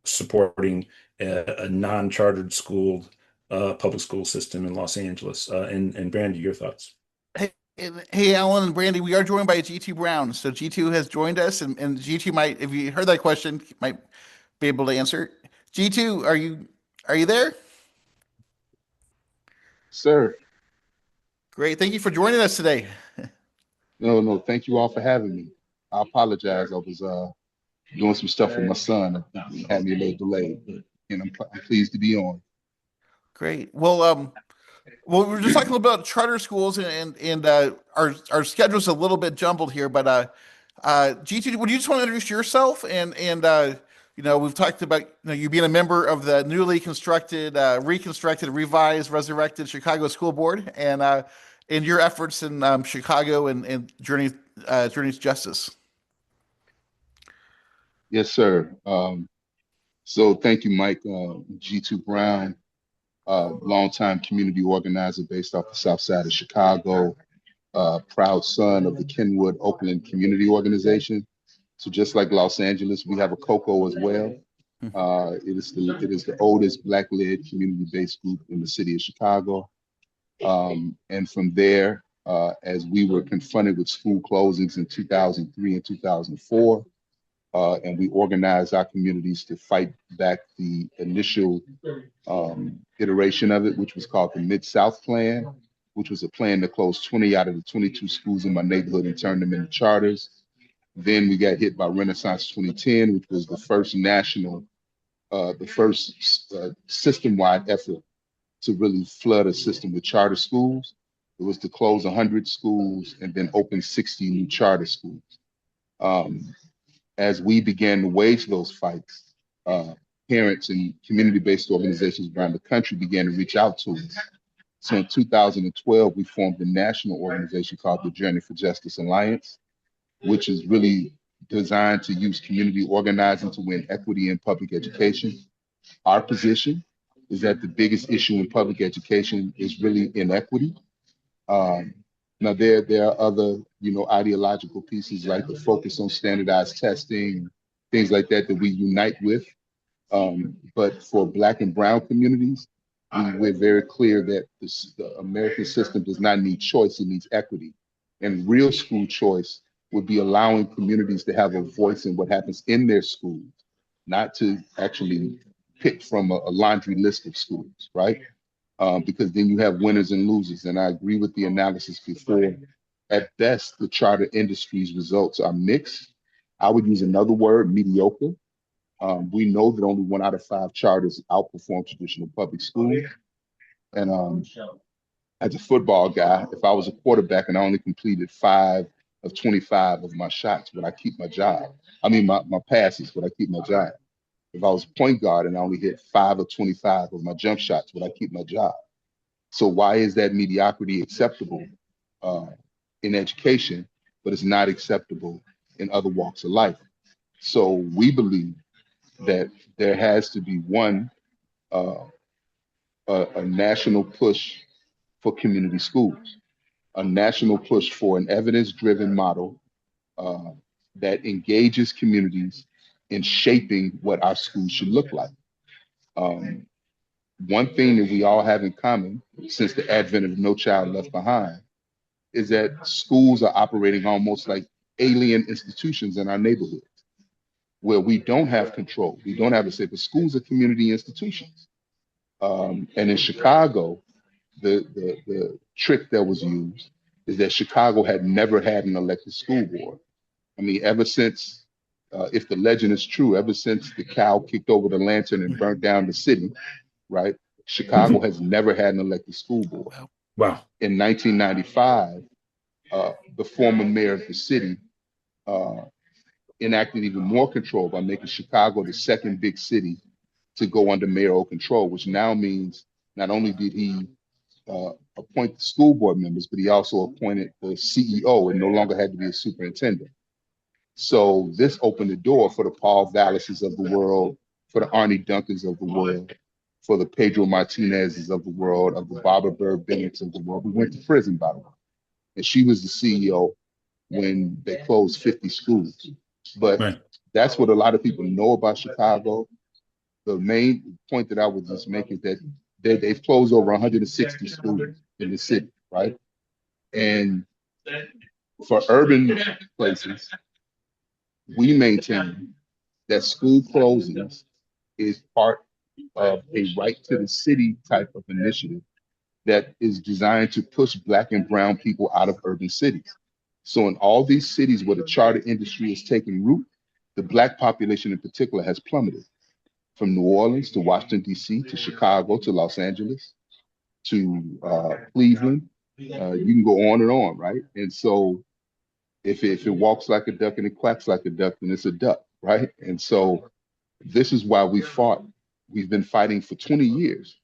supporting a non-chartered school public school system in Los Angeles. And Brandee, your thoughts? Hey, Alan and Brandee, we are joined by Jitu Brown. So Jitu has joined us, and Jitu might, if you heard that question, might be able to answer. Jitu, are you there? Sir, Great, thank you for joining us today. no, thank you all for having me. I apologize. I was doing some stuff with my son. It had me a little delayed, and I'm pleased to be on. Great. Well, we were just talking about charter schools, and our schedule's a little bit jumbled here, but Jitu, would you just want to introduce yourself and you know, we've talked about, you know, you being a member of the newly constructed, reconstructed, revised, resurrected Chicago School Board, and your efforts in Chicago and Journey's Justice. Yes, sir. So thank you, Mike. Jitu Brown, longtime community organizer based off the South Side of Chicago, proud son of the Kenwood Oakland Community Organization. So just like Los Angeles, we have a COCO as well. It is the oldest Black-led community-based group in the city of Chicago. And from there, as we were confronted with school closings in 2003 and 2004, and we organized our communities to fight back the initial iteration of it, which was called the Mid-South Plan, which was a plan to close 20 out of the 22 schools in my neighborhood and turn them into charters. Then we got hit by Renaissance 2010, which was the first system-wide effort to really flood a system with charter schools. It was to close 100 schools and then open 60 new charter schools. As we began to wage those fights, parents and community-based organizations around the country began to reach out to us. So in 2012, we formed a national organization called the Journey for Justice Alliance, which is really designed to use community organizing to win equity in public education. Our position is that the biggest issue in public education is really inequity. Now there are other, ideological pieces like the focus on standardized testing, things like that we unite with. But for Black and Brown communities, we're very clear that the American system does not need choice, it needs equity. And real school choice would be allowing communities to have a voice in what happens in their schools, not to actually pick from a laundry list of schools, right? Because then you have winners and losers. And I agree with the analysis before At best, the charter industry's results are mixed. I would use another word, mediocre. We know that only 1 out of 5 charters outperform traditional public schools. And as a football guy, if I was a quarterback and I only completed 5 of 25 of my shots, would I keep my job? I mean, my passes, would I keep my job? If I was a point guard and I only hit 5 of 25 of my jump shots, would I keep my job? So why is that mediocrity acceptable in education, but it's not acceptable in other walks of life? So we believe that there has to be one, a national push for community schools, a national push for an evidence-driven model that engages communities in shaping what our schools should look like. One thing that we all have in common since the advent of No Child Left Behind is that schools are operating almost like alien institutions in our neighborhoods where we don't have control. We don't have a say, but schools are community institutions. And in Chicago, the trick that was used is that Chicago had never had an elected school board. I mean, ever since, if the legend is true, ever since the cow kicked over the lantern and burnt down the city, right? Chicago has never had an elected school board. Wow. In 1995, the former mayor of the city enacted even more control by making Chicago the second big city to go under mayoral control, which now means not only did he appoint the school board members, but he also appointed the CEO and no longer had to be a superintendent. So this opened the door for the Paul Vallises of the world, for the Arnie Duncans of the world, for the Pedro Martinezes of the world, of the Barbara Bird Bennett's of the world. We went to prison, by the way. And she was the CEO when they closed 50 schools. But right. That's what a lot of people know about Chicago. The main point that I would just make is that they've closed over 160 schools in the city, right? And for urban places, we maintain that school closings is part of a right to the city type of initiative that is designed to push Black and brown people out of urban cities. So in all these cities where the charter industry is taking root, the Black population in particular has plummeted from New Orleans to Washington, D.C., to Chicago, to Los Angeles, to Cleveland. You can go on and on, right? And so if it walks like a duck and it quacks like a duck, then it's a duck, right? And so this is why we've been fighting for 20 years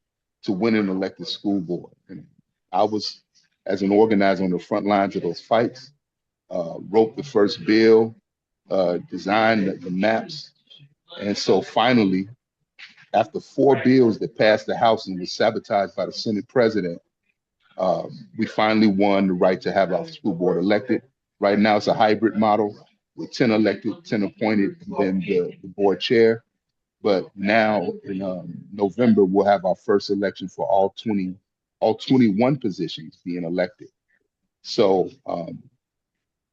to win an elected school board. And I was, as an organizer, on the front lines of those fights, wrote the first bill, designed the maps. And so finally, after 4 bills that passed the House and was sabotaged by the Senate president, we finally won the right to have our school board elected. Right now, it's a hybrid model with 10 elected, 10 appointed, and then the board chair. But now in November, we'll have our first election for all 21 positions being elected. So,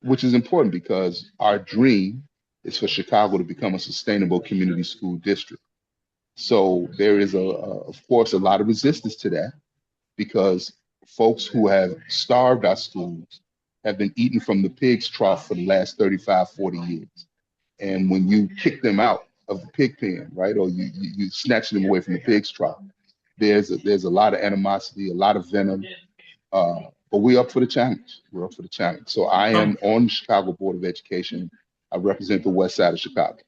which is important because our dream is for Chicago to become a sustainable community school district. So there is, of course, a lot of resistance to that because folks who have starved our schools have been eating from the pig's trough for the last 35, 40 years. And when you kick them out of the pig pen, right, or you snatch them away from the pig's trough, there's a lot of animosity, a lot of venom, but we're up for the challenge. We're up for the challenge. So I am on the Chicago Board of Education. I represent the West Side of Chicago.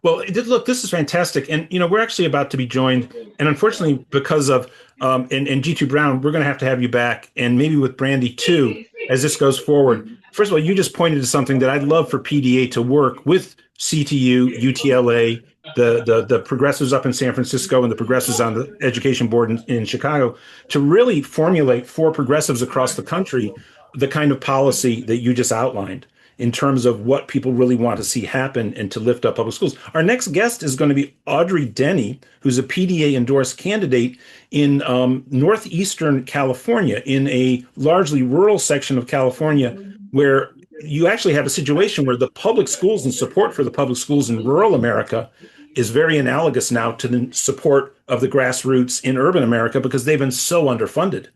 Well, look, this is fantastic. And, we're actually about to be joined. And unfortunately, because of and Jitu Brown, we're going to have you back, and maybe with Brandee too, as this goes forward. First of all, you just pointed to something that I'd love for PDA to work with CTU, UTLA, the progressives up in San Francisco and the progressives on the education board in Chicago to really formulate for progressives across the country the kind of policy that you just outlined in terms of what people really want to see happen and to lift up public schools. Our next guest is going to be Audrey Denny, who's a PDA endorsed candidate in northeastern California, in a largely rural section of California, where you actually have a situation where the public schools and support for the public schools in rural America is very analogous now to the support of the grassroots in urban America because they've been so underfunded.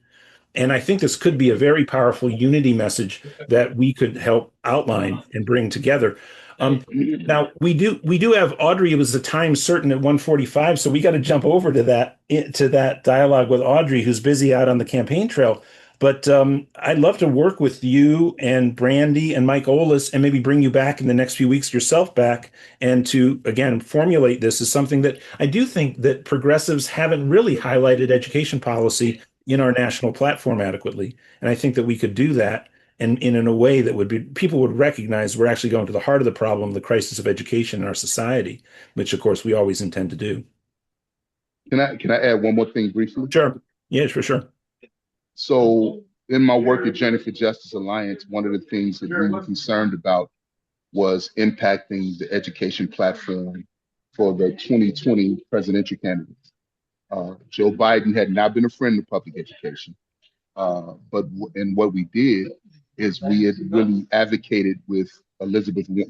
And I think this could be a very powerful unity message that we could help outline and bring together. Now we do have Audrey. It was the time certain at 1:45, so we got to jump over to that dialogue with Audrey, who's busy out on the campaign trail. But I'd love to work with you and Brandee and Mike Olis, and maybe bring you back in the next few weeks yourself back, and to again formulate this as something that I do think that progressives haven't really highlighted education policy in our national platform adequately. And I think that we could do that, and in a way that would be people would recognize we're actually going to the heart of the problem, the crisis of education in our society, which of course we always intend to do. Can I add one more thing briefly? Sure. Yeah, for sure. So in my work at Journey for Justice Alliance, one of the things that we were concerned about was impacting the education platform for the 2020 presidential candidates. Joe Biden had not been a friend of public education. And what we did is we had really advocated with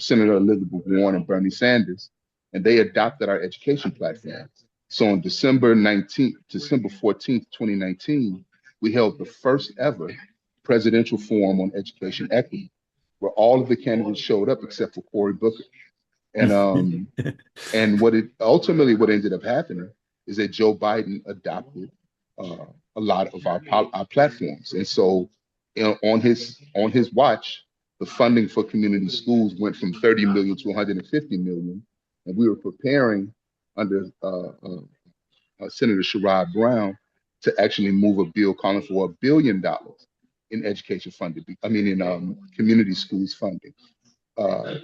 Senator Elizabeth Warren and Bernie Sanders, and they adopted our education platform. So on December 14th, 2019, we held the first ever presidential forum on education equity, where all of the candidates showed up except for Cory Booker. And what ended up happening is that Joe Biden adopted a lot of our platforms. And so on his watch, the funding for community schools went from 30 million to 150 million. And we were preparing under Senator Jitu Brown to actually move a bill calling for $1 billion in education funding, in community schools funding.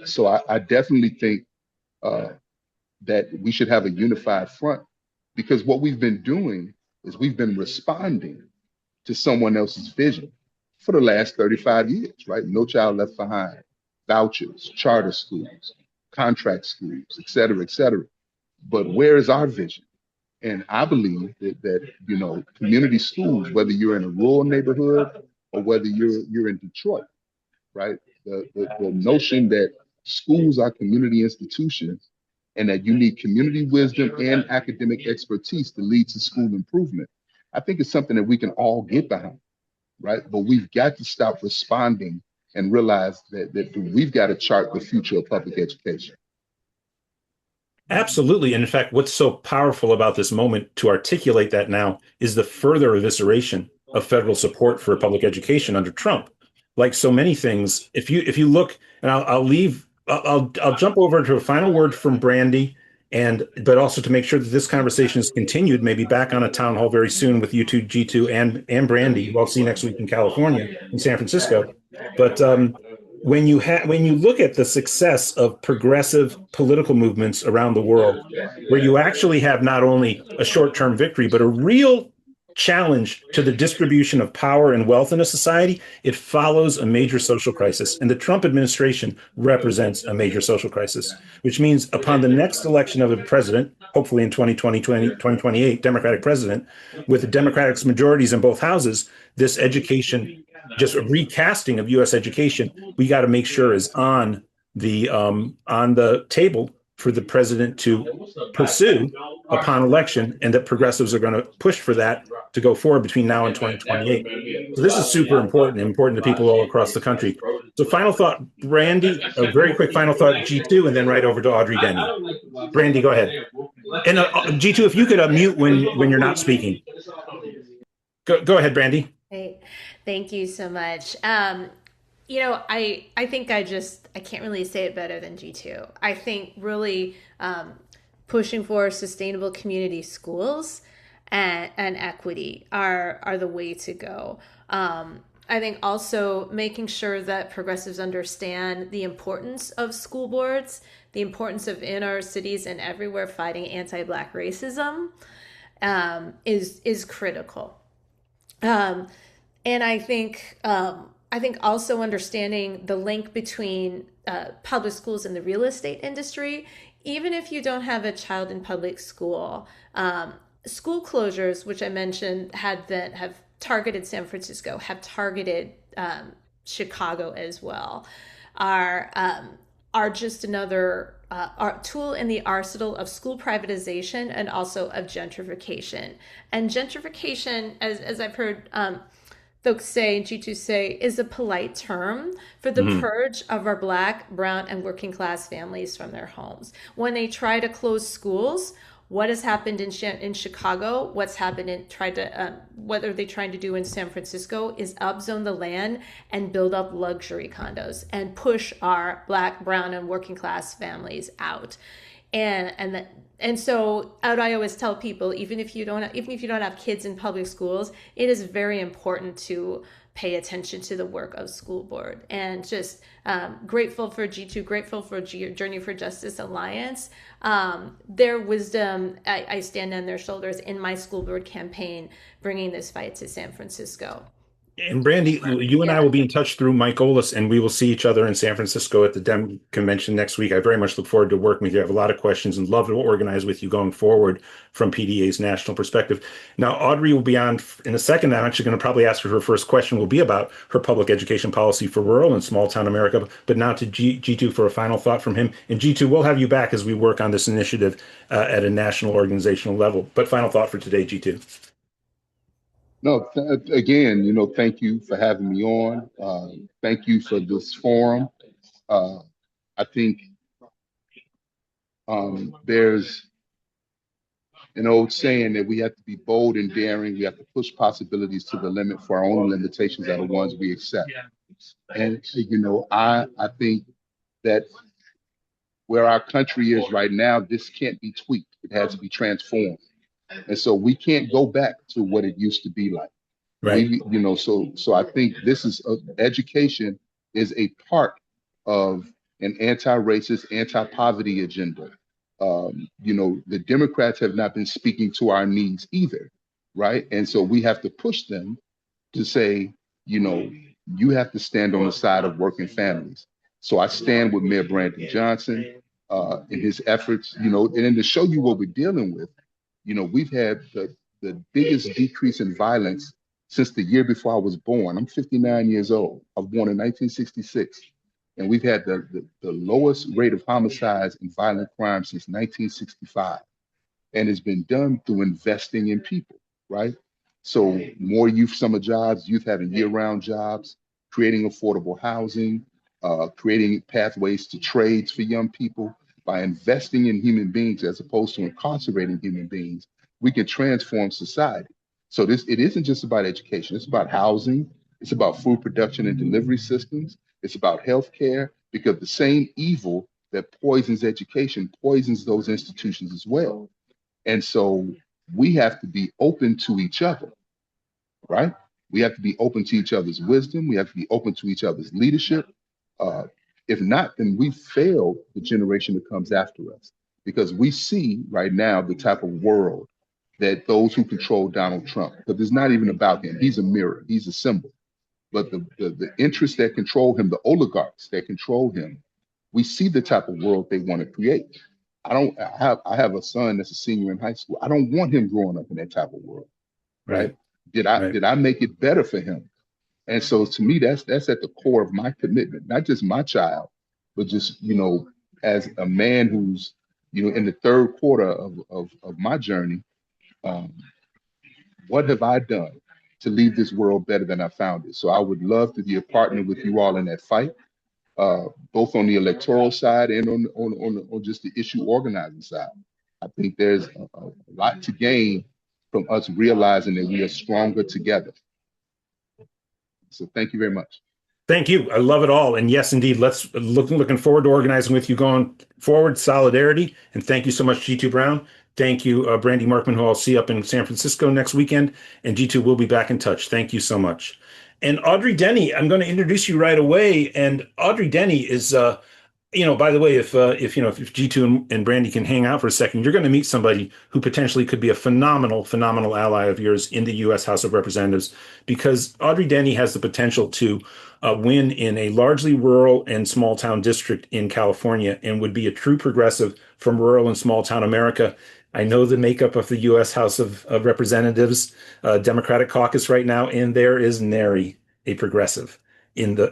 So I definitely think that we should have a unified front, because what we've been doing is we've been responding to someone else's vision for the last 35 years, right? No Child Left Behind, vouchers, charter schools, contract schools, et cetera, et cetera. But where is our vision? And I believe that community schools, whether you're in a rural neighborhood or whether you're in Detroit, right? The notion that schools are community institutions and that you need community wisdom and academic expertise to lead to school improvement, I think it's something that we can all get behind, right? But we've got to stop responding and realize that we've got to chart the future of public education. Absolutely. And in fact, what's so powerful about this moment to articulate that now is the further evisceration of federal support for public education under Trump. Like so many things, if you look, and I'll jump over to a final word from Brandee, but also to make sure that this conversation is continued, maybe back on a town hall very soon with you two, Jitu and Brandee. We'll see you next week in California, in San Francisco. But when you look at the success of progressive political movements around the world, where you actually have not only a short-term victory, but a real challenge to the distribution of power and wealth in a society, it follows a major social crisis. And the Trump administration represents a major social crisis, which means upon the next election of a president, hopefully in 2028, Democratic president, with the Democratic majorities in both houses, this education, just a recasting of U.S. education, we got to make sure is on the table for the president to pursue upon election, and that progressives are going to push for that to go forward between now and 2028. So this is super important to people all across the country. So final thought, Brandee, a very quick final thought, Jitu, and then right over to Audrey Denny. Brandee, go ahead. And Jitu, if you could unmute when you're not speaking. Go ahead, Brandee. Great. Thank you so much. I think I can't really say it better than Jitu. I think really pushing for sustainable community schools and equity are the way to go. I think also making sure that progressives understand the importance of school boards, the importance of in our cities and everywhere fighting anti-Black racism is critical. And I think also understanding the link between public schools and the real estate industry. Even if you don't have a child in public school, school closures, which I mentioned, have targeted San Francisco, have targeted Chicago as well, are just another tool in the arsenal of school privatization and also of gentrification. And gentrification, as I've heard folks say, Jitu say, is a polite term for the Hmm. purge of our Black, brown, and working class families from their homes. When they try to close schools, what has happened in Chicago, what's happened in what are they trying to do in San Francisco is upzone the land and build up luxury condos and push our Black, brown, and working class families out. And so I always tell people, even if you don't have kids in public schools, it is very important to pay attention to the work of school board. And just grateful for G2, grateful for Journey for Justice Alliance. Their wisdom, I stand on their shoulders in my school board campaign, bringing this fight to San Francisco. And Brandee, you and I Yeah. will be in touch through Mike Olis, and we will see each other in San Francisco at the Dem convention next week. I very much look forward to working with you. I have a lot of questions and love to organize with you going forward from PDA's national perspective. Now, Audrey will be on in a second. I'm actually going to probably ask her first question will be about her public education policy for rural and small town America. But now to G2 for a final thought from him. And G2, we'll have you back as we work on this initiative at a national organizational level. But final thought for today, G2. No, again, thank you for having me on. Thank you for this forum. I think there's an old saying that we have to be bold and daring. We have to push possibilities to the limit, for our own limitations are the ones we accept. And, I think that where our country is right now, this can't be tweaked. It has to be transformed. And so we can't go back to what it used to be like. Right. So I think this is education is a part of an anti-racist, anti-poverty agenda. The Democrats have not been speaking to our needs either, right? And so we have to push them to say, you have to stand on the side of working families. So I stand with Mayor Brandee Johnson in his efforts, and then to show you what we're dealing with, we've had the biggest decrease in violence since the year before I was born. I'm 59 years old. I was born in 1966. And we've had the lowest rate of homicides and violent crime since 1965. And it's been done through investing in people, right? So more youth summer jobs, youth having year-round jobs, creating affordable housing, creating pathways to trades for young people. By investing in human beings as opposed to incarcerating human beings, we can transform society. So it isn't just about education. It's about housing. It's about food production and delivery systems. It's about healthcare, because the same evil that poisons education poisons those institutions as well. And so we have to be open to each other, right? We have to be open to each other's wisdom. We have to be open to each other's leadership. If not, then we fail the generation that comes after us, because we see right now the type of world that those who control Donald Trump, because it's not even about him. He's a mirror. He's a symbol. But the interests that control him, the oligarchs that control him, we see the type of world they want to create. I have a son that's a senior in high school. I don't want him growing up in that type of world, right? Did I make it better for him? And so to me, that's at the core of my commitment, not just my child, but just, as a man who's, in the third quarter of my journey, what have I done to leave this world better than I found it? So I would love to be a partner with you all in that fight, both on the electoral side and on just the issue organizing side. I think there's a lot to gain from us realizing that we are stronger together. So thank you very much. Thank you. I love it all. And yes, indeed, looking forward to organizing with you going forward. Solidarity. And thank you so much, Jitu Brown. Thank you, Brandee Marckmann, who I'll see up in San Francisco next weekend. And Jitu will be back in touch. Thank you so much. And Audrey Denny, I'm going to introduce you right away. And Audrey Denny is, by the way, if Jitu and Brandee can hang out for a second, you're going to meet somebody who potentially could be a phenomenal ally of yours in the U.S. House of Representatives, because Audrey Denny has the potential to win in a largely rural and small town district in California and would be a true progressive from rural and small town America. I know the makeup of the U.S. House of Representatives Democratic caucus right now, and there is nary a progressive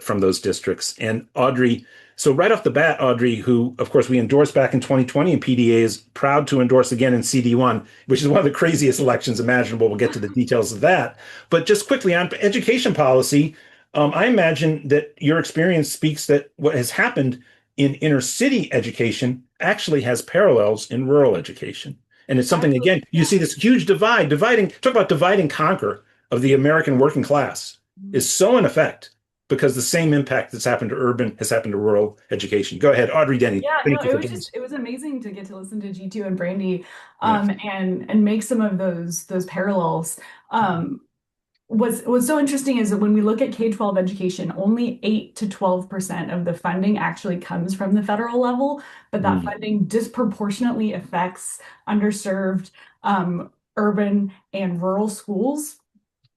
from those districts. And Audrey So right off the bat, Audrey, who of course we endorsed back in 2020, and PDA is proud to endorse again in CD1, which is one of the craziest elections imaginable. We'll get to the details of that. But just quickly on education policy, I imagine that your experience speaks that what has happened in inner city education actually has parallels in rural education. And it's something, again, you see this huge talk about divide and conquer of the American working class is so in effect because the same impact that's happened to urban has happened to rural education. Go ahead, Audrey Denny. Yeah, no, Thank you for doing this. it was amazing to get to listen to Jitu and Brandee and make some of those parallels. What's so interesting is that when we look at K-12 education, only 8 to 12% of the funding actually comes from the federal level, but that funding disproportionately affects underserved urban and rural schools.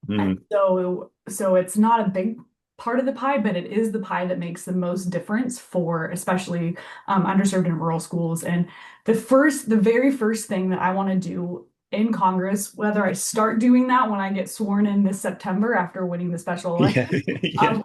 And so it's not a big part of the pie, but it is the pie that makes the most difference for especially underserved and rural schools. And the very first thing that I want to do in Congress, whether I start doing that when I get sworn in this September after winning the special election,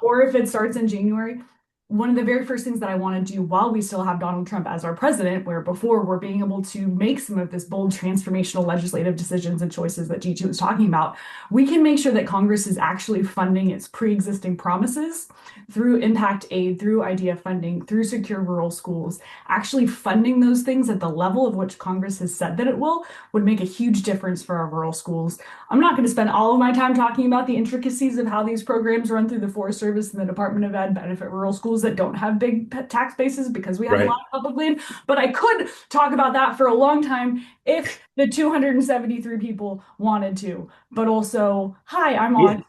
or if it starts in January, one of the very first things that I want to do while we still have Donald Trump as our president, where before we're being able to make some of this bold transformational legislative decisions and choices that Jitu was talking about, we can make sure that Congress is actually funding its pre-existing promises through impact aid, through IDEA funding, through secure rural schools. Actually funding those things at the level of which Congress has said that it will would make a huge difference for our rural schools. I'm not going to spend all of my time talking about the intricacies of how these programs run through the Forest Service and the Department of Ed benefit rural schools that don't have big tax bases because we have a lot of public land. But I could talk about that for a long time if the 273 people wanted to. But also, hi, I'm Audrey.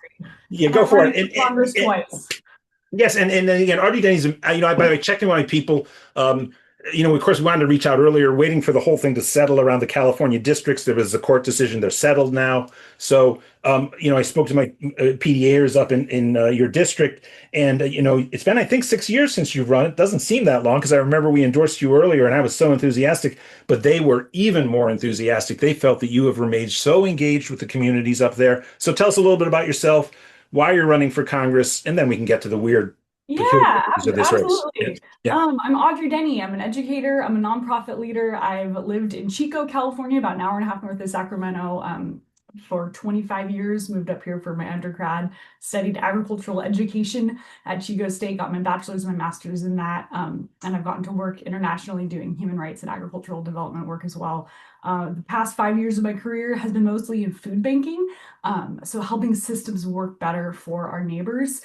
Yeah, go for it. Congress twice. Yes, and then again, Audrey Denny's, by the way, checking on my people. Of course, we wanted to reach out earlier, waiting for the whole thing to settle around the California districts. There was a court decision; they're settled now. So, I spoke to my PDAers up in your district, and it's been, I think, 6 years since you've run. It doesn't seem that long because I remember we endorsed you earlier, and I was so enthusiastic. But they were even more enthusiastic. They felt that you have remained so engaged with the communities up there. So, tell us a little bit about yourself, why you're running for Congress, and then we can get to the weird. Yeah, absolutely. Yeah. I'm Audrey Denny. I'm an educator. I'm a nonprofit leader. I've lived in Chico, California, about an hour and a half north of Sacramento, for 25 years, moved up here for my undergrad, studied agricultural education at Chico State, got my bachelor's and my master's in that. And I've gotten to work internationally doing human rights and agricultural development work as well. The past 5 years of my career has been mostly in food banking. So helping systems work better for our neighbors.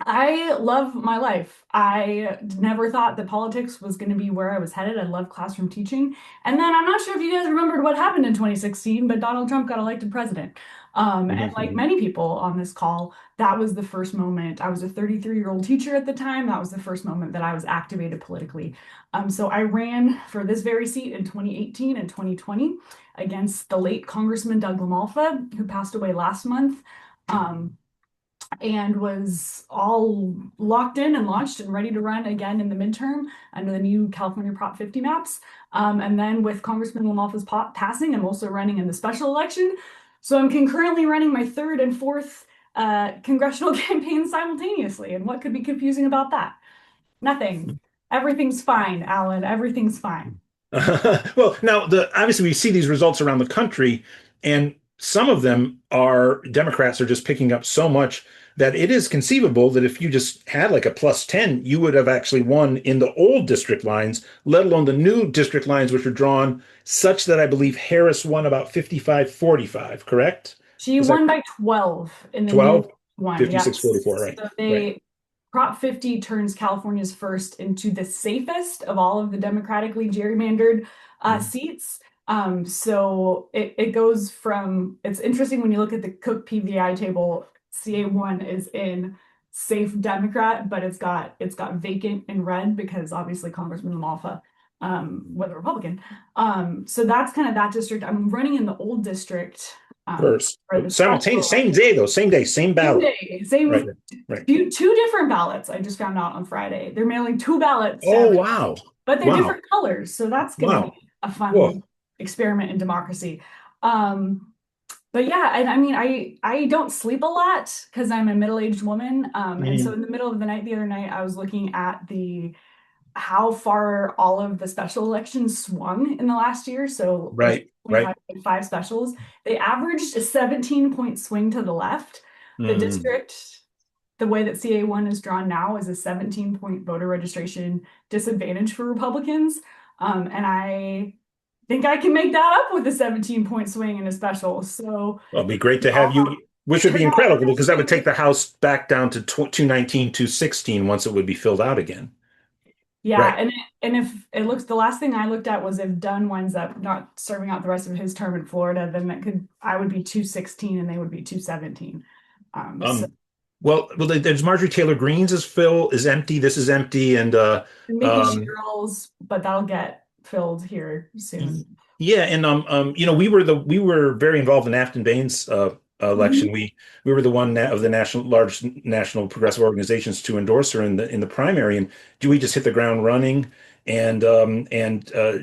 I love my life. I never thought that politics was going to be where I was headed. I love classroom teaching. And then I'm not sure if you guys remembered what happened in 2016, but Donald Trump got elected president. And like many people on this call, that was the first moment. I was a 33-year-old teacher at the time. That was the first moment that I was activated politically. So I ran for this very seat in 2018 and 2020 against the late Congressman Doug LaMalfa, who passed away last month. And was all locked in and launched and ready to run again in the midterm under the new California Prop 50 maps. And then with Congressman LaMalfa's passing, I'm also running in the special election. So I'm concurrently running my third and fourth congressional campaigns simultaneously. And what could be confusing about that? Nothing. Everything's fine, Alan. Everything's fine. Well, now, obviously we see these results around the country, and some of them are Democrats are just picking up so much that it is conceivable that if you just had like a +10, you would have actually won in the old district lines, let alone the new district lines, which are drawn such that I believe Harris won about 55-45, correct? She won by 12 in the 12? one. 56-44, right. So Prop 50 turns California's first into the safest of all of the democratically gerrymandered seats. So it goes from, it's interesting when you look at the Cook PVI table, CA1 is in safe Democrat, but it's got vacant in red because obviously Congressman LaMalfa was a Republican. So that's kind of that district. I'm running in the old district. First, simultaneous, same day though, same ballot. Same right. Two different ballots. I just found out on Friday. They're mailing two ballots. Oh, wow. But they're different colors. So that's going to be a fun experiment in democracy. But yeah, and I mean, I don't sleep a lot because I'm a middle-aged woman. And so in the middle of the night, the other night, I was looking at the how far all of the special elections swung in the last year. So there's Right, right. 25 specials. They averaged a 17-point swing to the left. The Mm. district, the way that CA1 is drawn now, is a 17-point voter registration disadvantage for Republicans. And I think I can make that up with a 17-point swing in a special. So Well, it'd be great to have you, which would be turn out incredible because that would take the House back down to 219, 216 once it would be filled out again. yeah, Right. and if it looks, the last thing I looked at was if Dunn winds up not serving out the rest of his term in Florida, then I would be 216 and they would be 217. So Um, well, there's Marjorie Taylor Greene's is empty. This is empty, and Mickey um, Sherrill's, but that'll get filled here soon. yeah, and we were very involved in Afton Bain's election. Mhm. We were the one of the large national progressive organizations to endorse her in the primary, and we just hit the ground running. And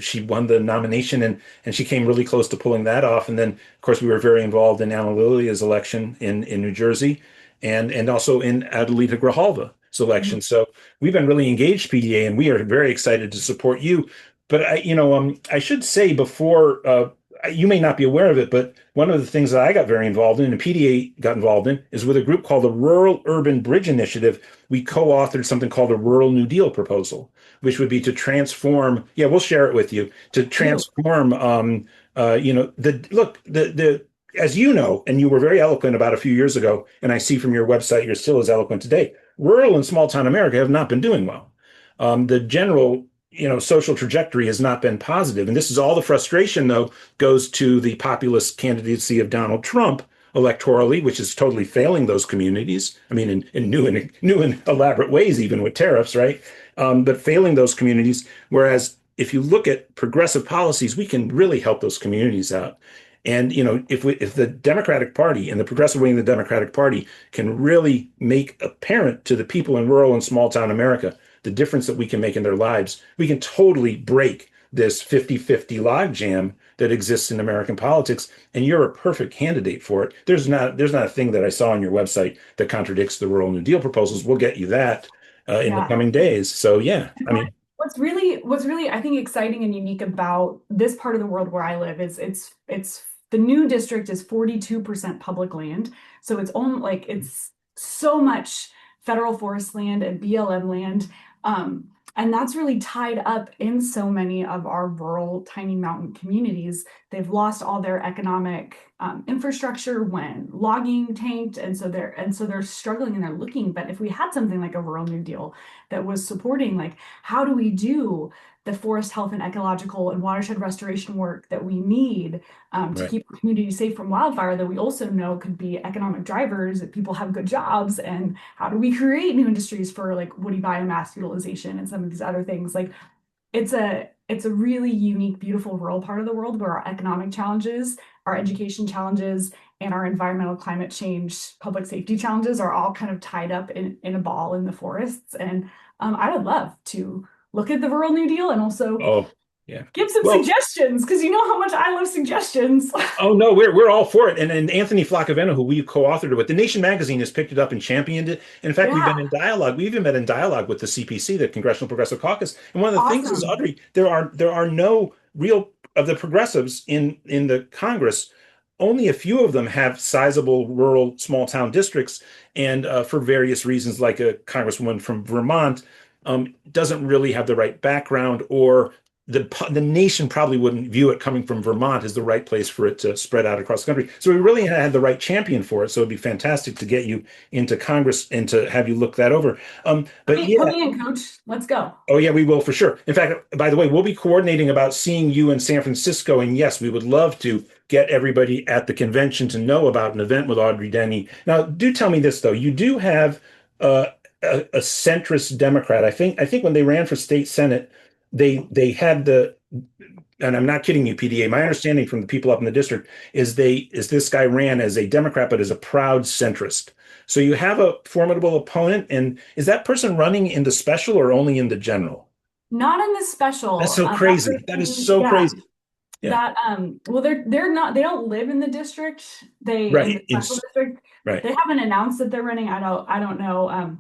she won the nomination, and she came really close to pulling that off. And then, of course, we were very involved in Anna Lilia's election in New Jersey, and also in Adelita Grijalva's election. So we've been really engaged, PDA, and we are very excited to support you. But I should say before, you may not be aware of it, but one of the things that I got very involved in, and PDA got involved in, is with a group called the Rural Urban Bridge Initiative. We co-authored something called a Rural New Deal proposal, which would be to transform. Yeah, we'll share it with you to transform. The as you know, and you were very eloquent about a few years ago, and I see from your website you're still as eloquent today. Rural and small town America have not been doing well. The general social trajectory has not been positive. And this is all the frustration, though, goes to the populist candidacy of Donald Trump electorally, which is totally failing those communities. I mean, in new and elaborate ways, even with tariffs, right? But failing those communities. Whereas if you look at progressive policies, we can really help those communities out. And if the Democratic Party and the progressive wing of the Democratic Party can really make apparent to the people in rural and small town America the difference that we can make in their lives, we can totally break this 50-50 logjam that exists in American politics. And you're a perfect candidate for it. There's not a thing that I saw on your website that contradicts the Rural New Deal proposals. We'll get you that in the coming days. So yeah, I mean, what's really I think exciting and unique about this part of the world where I live is it's the new district is 42% public land. So it's only like it's so much federal forest land and BLM land. And that's really tied up in so many of our rural tiny mountain communities. They've lost all their economic infrastructure when logging tanked, and so they're struggling and they're looking. But if we had something like a Rural New Deal that was supporting, like, how do we do the forest health and ecological and watershed restoration work that we need to keep our community safe from wildfire, that we also know could be economic drivers if people have good jobs, and how do we create new industries for like woody biomass utilization and some of these other things. Like it's a really unique, beautiful rural part of the world where our economic challenges, our education challenges, and our environmental climate change, public safety challenges are all kind of tied up in a ball in the forests. And I would love to look at the Rural New Deal and also give some suggestions, because you know how much I love suggestions. Oh no, we're all for it. And Anthony Floccaveno, who we co-authored it with, the Nation magazine has picked it up and championed it. And in fact, we've been in dialogue. We even been in dialogue with the CPC, the Congressional Progressive Caucus. And one of the things is, Audrey, there are no real of the progressives in the Congress. Only a few of them have sizable rural small town districts, and for various reasons, like a congresswoman from Vermont doesn't really have the right background, or the nation probably wouldn't view it coming from Vermont as the right place for it to spread out across the country. So we really had the right champion for it. So it'd be fantastic to get you into Congress and to have you look that over. But put me in, Coach. Let's go. Oh yeah, we will for sure. In fact, by the way, we'll be coordinating about seeing you in San Francisco. And yes, we would love to get everybody at the convention to know about an event with Audrey Denny. Now, do tell me this though. You do have a centrist Democrat. I think when they ran for state Senate, they had and I'm not kidding you, PDA. My understanding from the people up in the district is this guy ran as a Democrat, but as a proud centrist. So you have a formidable opponent. And is that person running in the special or only in the general? Not in the special. That's so crazy. That is so crazy. that well they don't live in the district. They in the Right. special district. Right. They haven't announced that they're running. I don't know.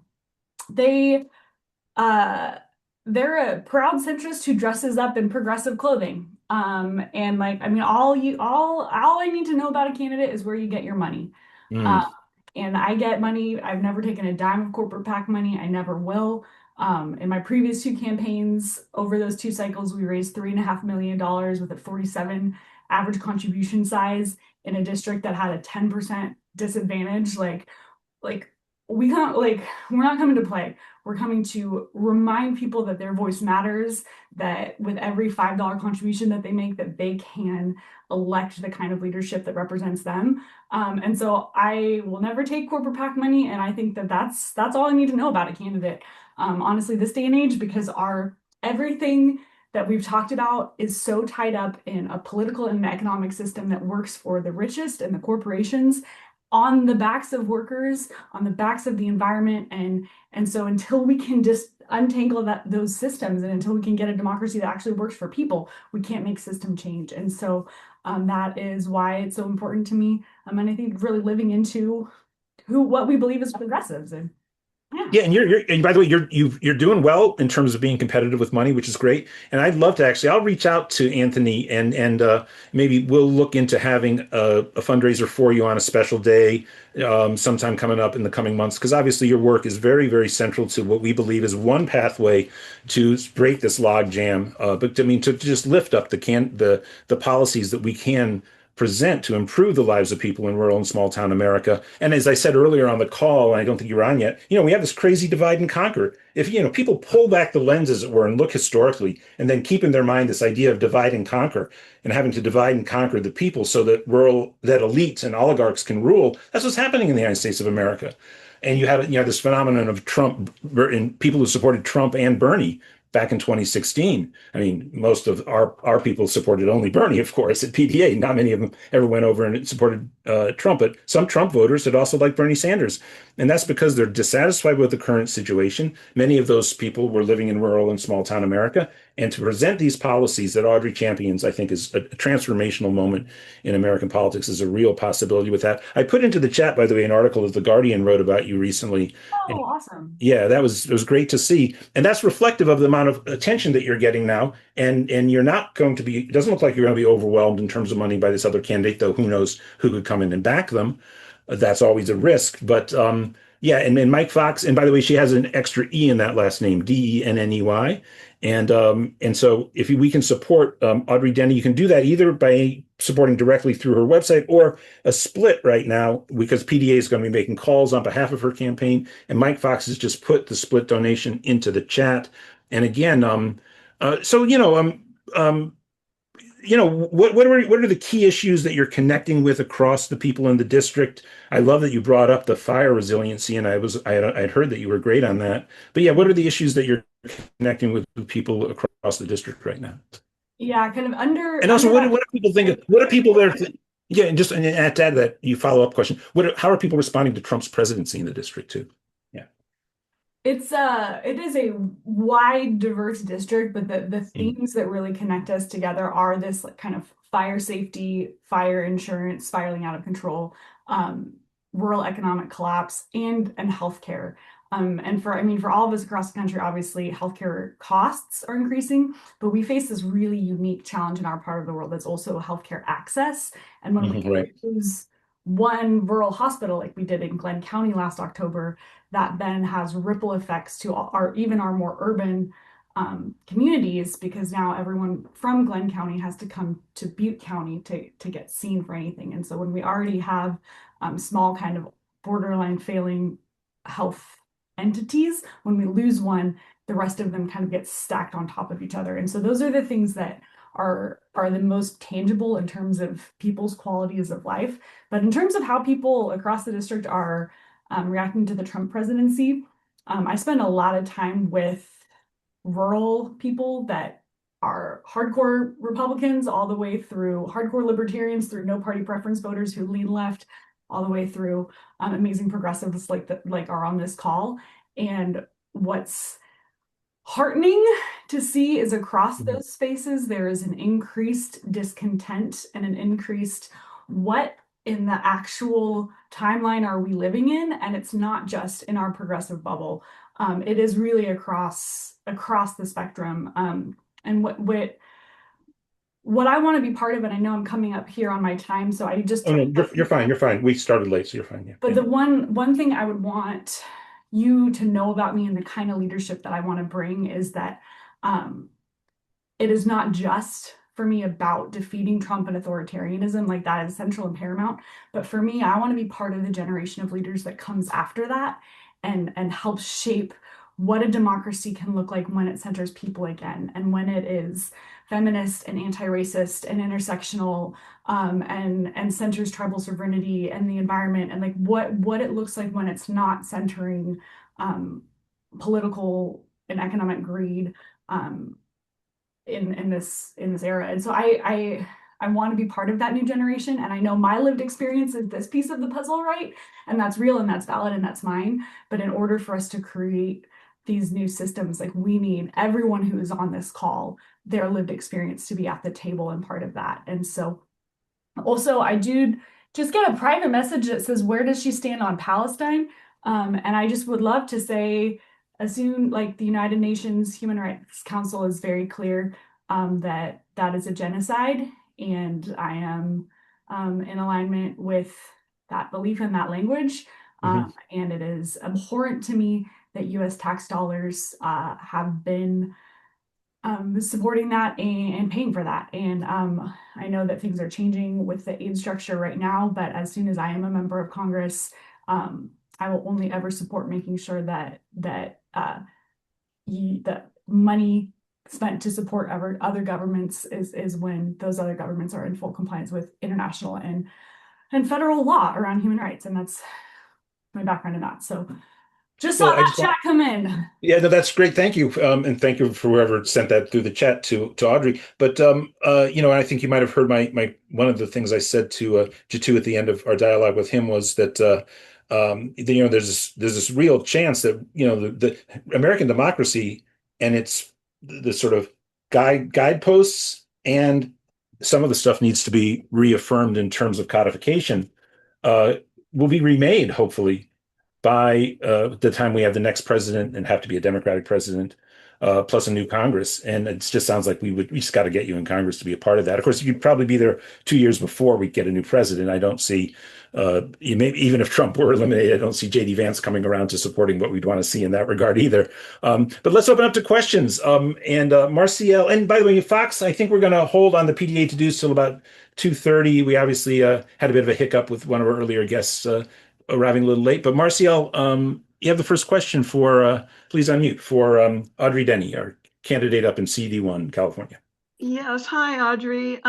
They they're a proud centrist who dresses up in progressive clothing. And like, I mean, all I need to know about a candidate is where you get your money. Mm. And I get money. I've never taken a dime of corporate PAC money. I never will. In my previous two campaigns, over those two cycles, we raised $3.5 million with a 47 average contribution size in a district that had a 10% disadvantage. Like we can't like we're not coming to play. We're coming to remind people that their voice matters, that with every $5 contribution that they make, that they can elect the kind of leadership that represents them. And so I will never take corporate PAC money, and I think that that's all I need to know about a candidate. Honestly, this day and age, because our everything that we've talked about is so tied up in a political and economic system that works for the richest and the corporations on the backs of workers, on the backs of the environment. And so until we can just untangle those systems, and until we can get a democracy that actually works for people, we can't make system change. And so that is why it's so important to me. And I think really living into what we believe as progressives. And Yeah, and by the way, you're doing well in terms of being competitive with money, which is great. And I'd love to actually, I'll reach out to Anthony and maybe we'll look into having a fundraiser for you on a special day sometime coming up in the coming months, because obviously your work is very, very central to what we believe is one pathway to break this log jam. But I mean, to just lift up the policies that we can present to improve the lives of people in rural and small town America. And as I said earlier on the call, and I don't think you were on yet, we have this crazy divide and conquer. If, people pull back the lens, as it were, and look historically, and then keep in their mind this idea of divide and conquer and having to divide and conquer the people so that that elites and oligarchs can rule, that's what's happening in the United States of America. And you have this phenomenon of Trump and people who supported Trump and Bernie back in 2016. I mean, most of our people supported only Bernie, of course, at PDA. Not many of them ever went over and supported Trump, but some Trump voters had also liked Bernie Sanders. And that's because they're dissatisfied with the current situation. Many of those people were living in rural and small town America. And to present these policies that Audrey champions, I think, is a transformational moment in American politics, is a real possibility with that. I put into the chat, by the way, an article that The Guardian wrote about you recently. oh, awesome. Yeah, it was great to see. And that's reflective of the amount of attention that you're getting now. And you're not going to be, it doesn't look like you're going to be overwhelmed in terms of money by this other candidate, though who knows who could come in and back them. That's always a risk. But yeah, and Mike Fox, and by the way, she has an extra E in that last name, Denney. And so if we can support Audrey Denny, you can do that either by supporting directly through her website or a split right now, because PDA is going to be making calls on behalf of her campaign. And Mike Fox has just put the split donation into the chat. And again, what are the key issues that you're connecting with across the people in the district? I love that you brought up the fire resiliency, and I'd heard that you were great on that. But yeah, what are the issues that you're connecting with people across the district right now? Yeah, kind of under. And also, what do people think? What are people there? Yeah, and just and add to that, you follow up question. How are people responding to Trump's presidency in the district too? Yeah. It is a wide, diverse district, but the themes that really connect us together are this kind of fire safety, fire insurance spiraling out of control, rural economic collapse, and healthcare. And for all of us across the country, obviously healthcare costs are increasing, but we face this really unique challenge in our part of the world that's also healthcare access. And when we lose one rural hospital, like we did in Glenn County last October, that then has ripple effects to even our more urban communities, because now everyone from Glenn County has to come to Butte County to get seen for anything. And so when we already have small kind of borderline failing health entities, when we lose one, the rest of them kind of get stacked on top of each other. And so those are the things that are the most tangible in terms of people's qualities of life. But in terms of how people across the district are reacting to the Trump presidency, I spend a lot of time with rural people that are hardcore Republicans, all the way through hardcore libertarians, through no party preference voters who lean left, all the way through amazing progressives like are on this call. And what's heartening to see is across those spaces, there is an increased discontent and an increased what in the actual timeline are we living in? And it's not just in our progressive bubble. It is really across the spectrum. And what I want to be part of, and I know I'm coming up here on my time, so I just Oh no, you're fine. You're fine. We started late, so you're fine. Yeah. but the one thing I would want you to know about me and the kind of leadership that I want to bring is that it is not just for me about defeating Trump and authoritarianism, like that is central and paramount. But for me, I want to be part of the generation of leaders that comes after that and helps shape what a democracy can look like when it centers people again and when it is feminist and anti-racist and intersectional and centers tribal sovereignty and the environment and like what it looks like when it's not centering political and economic greed in this era. And so I want to be part of that new generation. And I know my lived experience is this piece of the puzzle, right? And that's real and that's valid and that's mine. But in order for us to create these new systems, like we need everyone who is on this call, their lived experience to be at the table and part of that. And so also I do just get a private message that says, where does she stand on Palestine? And I just would love to say, as soon like the United Nations Human Rights Council is very clear that that is a genocide, and I am in alignment with that belief and that language. And it is abhorrent to me that U.S. tax dollars have been supporting that and paying for that. And I know that things are changing with the aid structure right now, but as soon as I am a member of Congress, I will only ever support making sure that the money spent to support other governments is when those other governments are in full compliance with international and federal law around human rights. And that's my background in that. So just saw that chat come in. Yeah, no, that's great. Thank you. And thank you for whoever sent that through the chat to Audrey. But I think you might have heard my one of the things I said to Jitu at the end of our dialogue with him was that there's this real chance that the American democracy and its the sort of guideposts and some of the stuff needs to be reaffirmed in terms of codification will be remade hopefully by the time we have the next president and have to be a Democratic president, plus a new Congress. And it just sounds like we just got to get you in Congress to be a part of that. Of course, you'd probably be there 2 years before we get a new president. I don't see, even if Trump were eliminated, I don't see JD Vance coming around to supporting what we'd want to see in that regard either. But let's open up to questions. And Marciel, and by the way, Fox, I think we're going to hold on the PDA to do till about 2:30. We obviously had a bit of a hiccup with one of our earlier guests arriving a little late. But Marciel, you have the first question please unmute, for Audrey Denny, our candidate up in CD1, California. Yes. Hi, Audrey.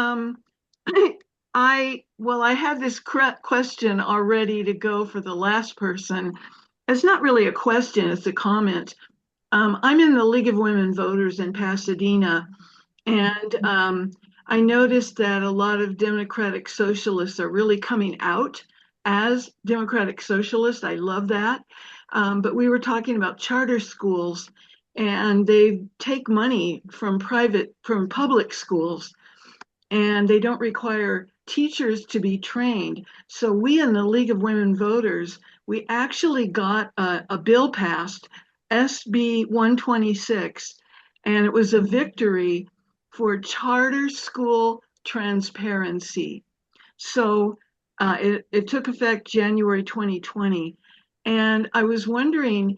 I had this question all ready to go for the last person. It's not really a question, it's a comment. I'm in the League of Women Voters in Pasadena, and I noticed that a lot of Democratic socialists are really coming out as Democratic socialists. I love that. But we were talking about charter schools, and they take money from public schools, and they don't require teachers to be trained. So we in the League of Women Voters, we actually got a bill passed, SB 126, and it was a victory for charter school transparency. So it took effect January 2020. And I was wondering,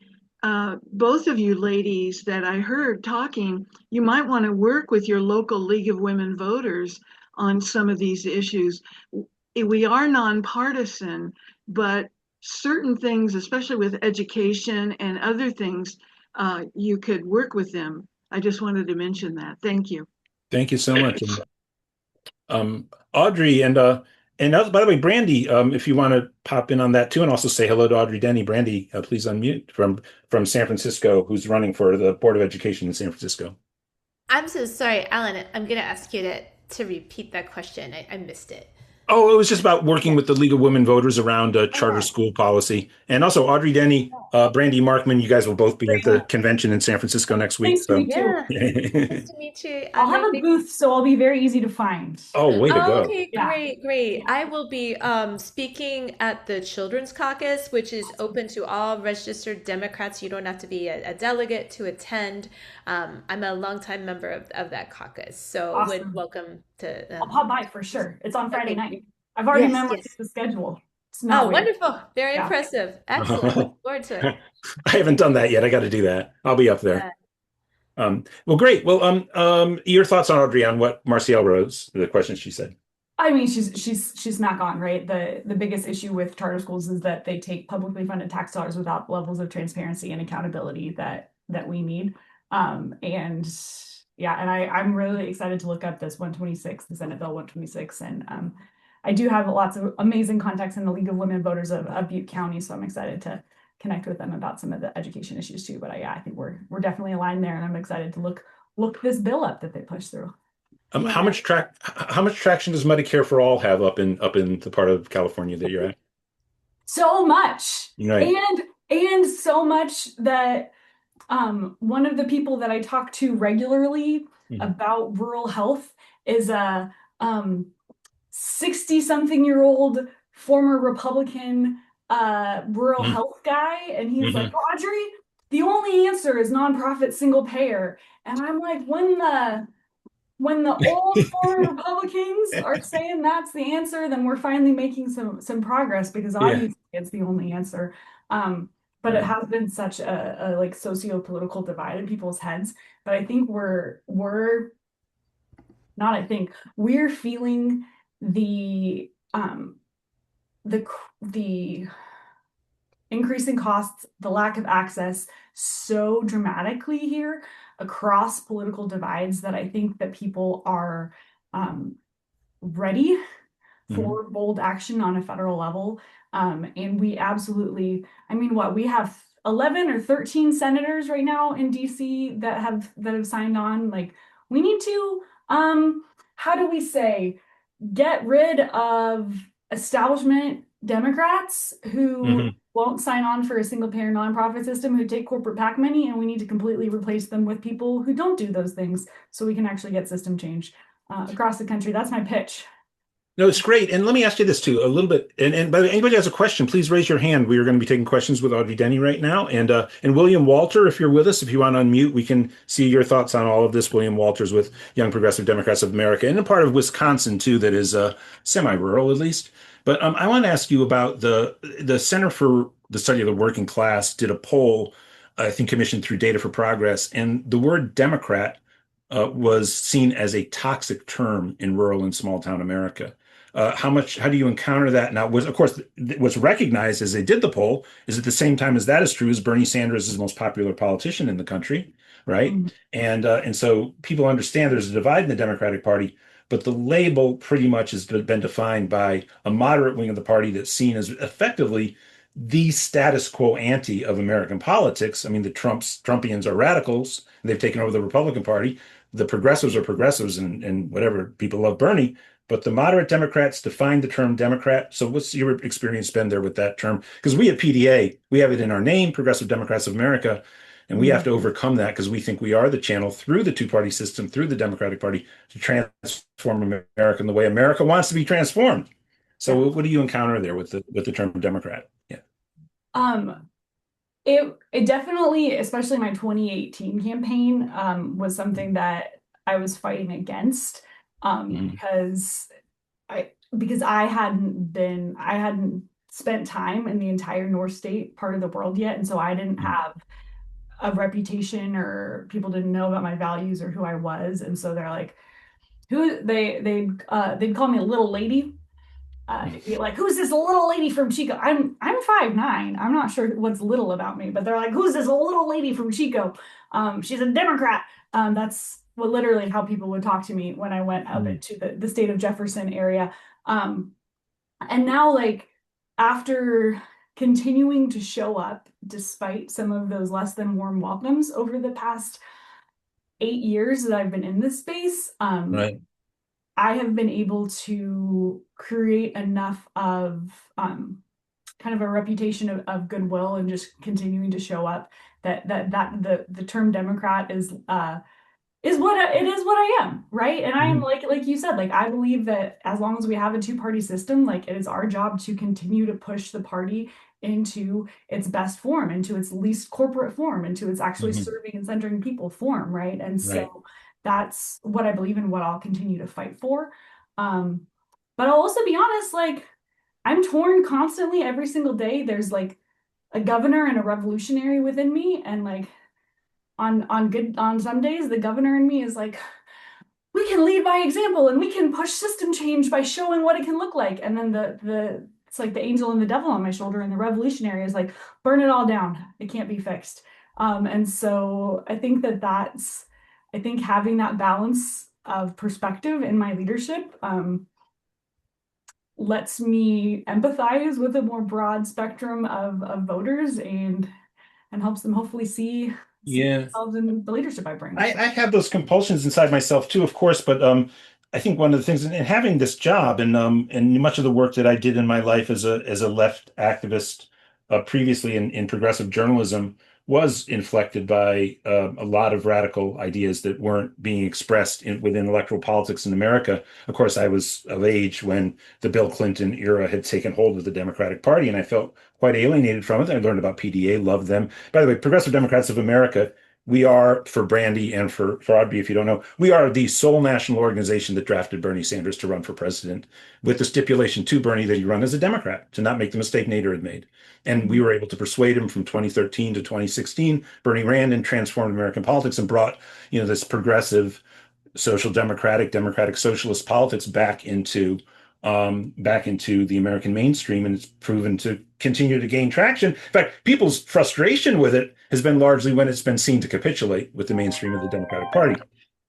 both of you ladies that I heard talking, you might want to work with your local League of Women Voters on some of these issues. We are nonpartisan, but certain things, especially with education and other things, you could work with them. I just wanted to mention that. Thank you. Thank you so much. Audrey, and by the way, Brandee, if you want to pop in on that too, and also say hello to Audrey Denny. Brandee, please unmute from San Francisco, who's running for the Board of Education in San Francisco. I'm so sorry, Alan. I'm going to ask you to repeat that question. I missed it. Oh, it was just about working with the League of Women Voters around charter Oh, school policy. And also Audrey Denny, Brandee Marckmann, you guys will both be at the Great. convention in San Francisco next week. Nice to So meet you. yeah. Nice to meet you. I'll And have then a booth, so I'll be very easy to find. oh, way to oh, go. okay, Yeah. great, great. I will be speaking at the Children's Caucus, which is open to all registered Democrats. You don't have to be a delegate to attend. I'm a longtime member of that caucus, so would Awesome. welcome to. I'll pop by for sure. It's on Friday Okay, night. I've already yes, memorized yes. the schedule. It's not Oh, weird. wonderful. Very Yeah. impressive. Excellent. Look forward to it. I haven't done that yet. I got to do that. I'll be up there. Yeah. Well, great. Well, your thoughts on Audrey on what Marcielle rose, the question she said. I mean, she's smack on, right? The biggest issue with charter schools is that they take publicly funded tax dollars without levels of transparency and accountability that we need. And yeah, and I'm really excited to look up this 126, the Senate Bill 126, and I do have lots of amazing contacts in the League of Women Voters of Butte County, so I'm excited to connect with them about some of the education issues too. But yeah, I think we're definitely aligned there, and I'm excited to look this bill up that they pushed through. How Yeah. much traction does Medicare for All have up in the part of California that you're at? So much, Right. and so much that one of the people that I talk to regularly Mhm. about rural health is a 60-something-year-old former Republican rural Mhm. health guy, and he's like, Mhm. Audrey, the only answer is nonprofit single payer. And I'm like, when the old former Republicans are saying that's the answer, then we're finally making some progress, because Yeah. obviously it's the only answer. But it Right. has been such a like socio-political divide in people's heads. But I think we're not, I think we're feeling the the increasing costs, the lack of access so dramatically here across political divides, that I think that people are ready for bold action on a federal level. And we absolutely, I mean, we have 11 or 13 senators right now in DC that have signed on. Like, we need to, how do we say, get rid of establishment Democrats who Mhm. won't sign on for a single payer nonprofit system, who take corporate PAC money, and we need to completely replace them with people who don't do those things, so we can actually get system change across the country. That's my pitch. No, it's great. And let me ask you this too, a little bit. And by the way, anybody has a question, please raise your hand. We are going to be taking questions with Audrey Denny right now. And William Walter, if you're with us, if you want to unmute, we can see your thoughts on all of this. William Walters with Young Progressive Democrats of America, and a part of Wisconsin too, that is semi-rural at least. But I want to ask you about the Center for the Study of the Working Class did a poll, I think commissioned through Data for Progress, and the word Democrat was seen as a toxic term in rural and small town America. How do you encounter that now? Of course, what's recognized as they did the poll is at the same time as that is true, is Bernie Sanders is the most popular politician in the country, right? Mhm. And so people understand there's a divide in the Democratic Party, but the label pretty much has been defined by a moderate wing of the party that's seen as effectively the status quo ante of American politics. I mean, the Trumpians are radicals, and they've taken over the Republican Party. The progressives are progressives, and whatever, people love Bernie. But the moderate Democrats define the term Democrat. So what's your experience been there with that term? Because we at PDA, we have it in our name, Progressive Democrats of America, and we have to overcome that because we think we are the channel through the two-party system, through the Democratic Party, to transform America in the way America wants to be transformed. So Yeah. what do you encounter there with the term Democrat? Yeah. It definitely, especially my 2018 campaign, was something that I was fighting against, Mhm. because I hadn't spent time in the entire North State part of the world yet, and so I didn't have a reputation, or people didn't know about my values or who I was, and so they're like, they'd call me a little lady. Be like, who's this little lady from Chico? I'm 5'9". I'm not sure what's little about me, but they're like, who's this little lady from Chico? She's a Democrat. That's literally how people would talk to me when I went up into the state of Jefferson area. And now, like, after continuing to show up despite some of those less than warm welcomes over the past 8 years that I've been in this space, Right. I have been able to create enough of kind of a reputation of goodwill and just continuing to show up that the term Democrat is what it is what I am, right? And I am like you said, like I believe that as long as we have a two-party system, like it is our job to continue to push the party into its best form, into its least corporate form, into its actually serving and centering people form, right? And so that's what I believe in, what I'll continue to fight for. But I'll also be honest, like I'm torn constantly every single day. There's like a governor and a revolutionary within me, and like on some days the governor in me is like, we can lead by example and we can push system change by showing what it can look like, and then the it's like the angel and the devil on my shoulder, and the revolutionary is like, burn it all down, it can't be fixed. And so I think I think having that balance of perspective in my leadership lets me empathize with a more broad spectrum of voters, and helps them hopefully see themselves in the leadership I bring. I have those compulsions inside myself too, of course, but I think one of the things in having this job and much of the work that I did in my life as a left activist previously in progressive journalism was inflected by a lot of radical ideas that weren't being expressed within electoral politics in America. Of course, I was of age when the Bill Clinton era had taken hold of the Democratic Party, and I felt quite alienated from it. I learned about PDA, loved them. By the way, Progressive Democrats of America, we are, for Brandee and for Audrey, if you don't know, we are the sole national organization that drafted Bernie Sanders to run for president, with the stipulation to Bernie that he run as a Democrat, to not make the mistake Nader had made. And we were able to persuade him from 2013 to 2016. Bernie ran and transformed American politics and brought, this progressive, social democratic socialist politics back into the American mainstream, and it's proven to continue to gain traction. In fact, people's frustration with it has been largely when it's been seen to capitulate with the mainstream of the Democratic Party.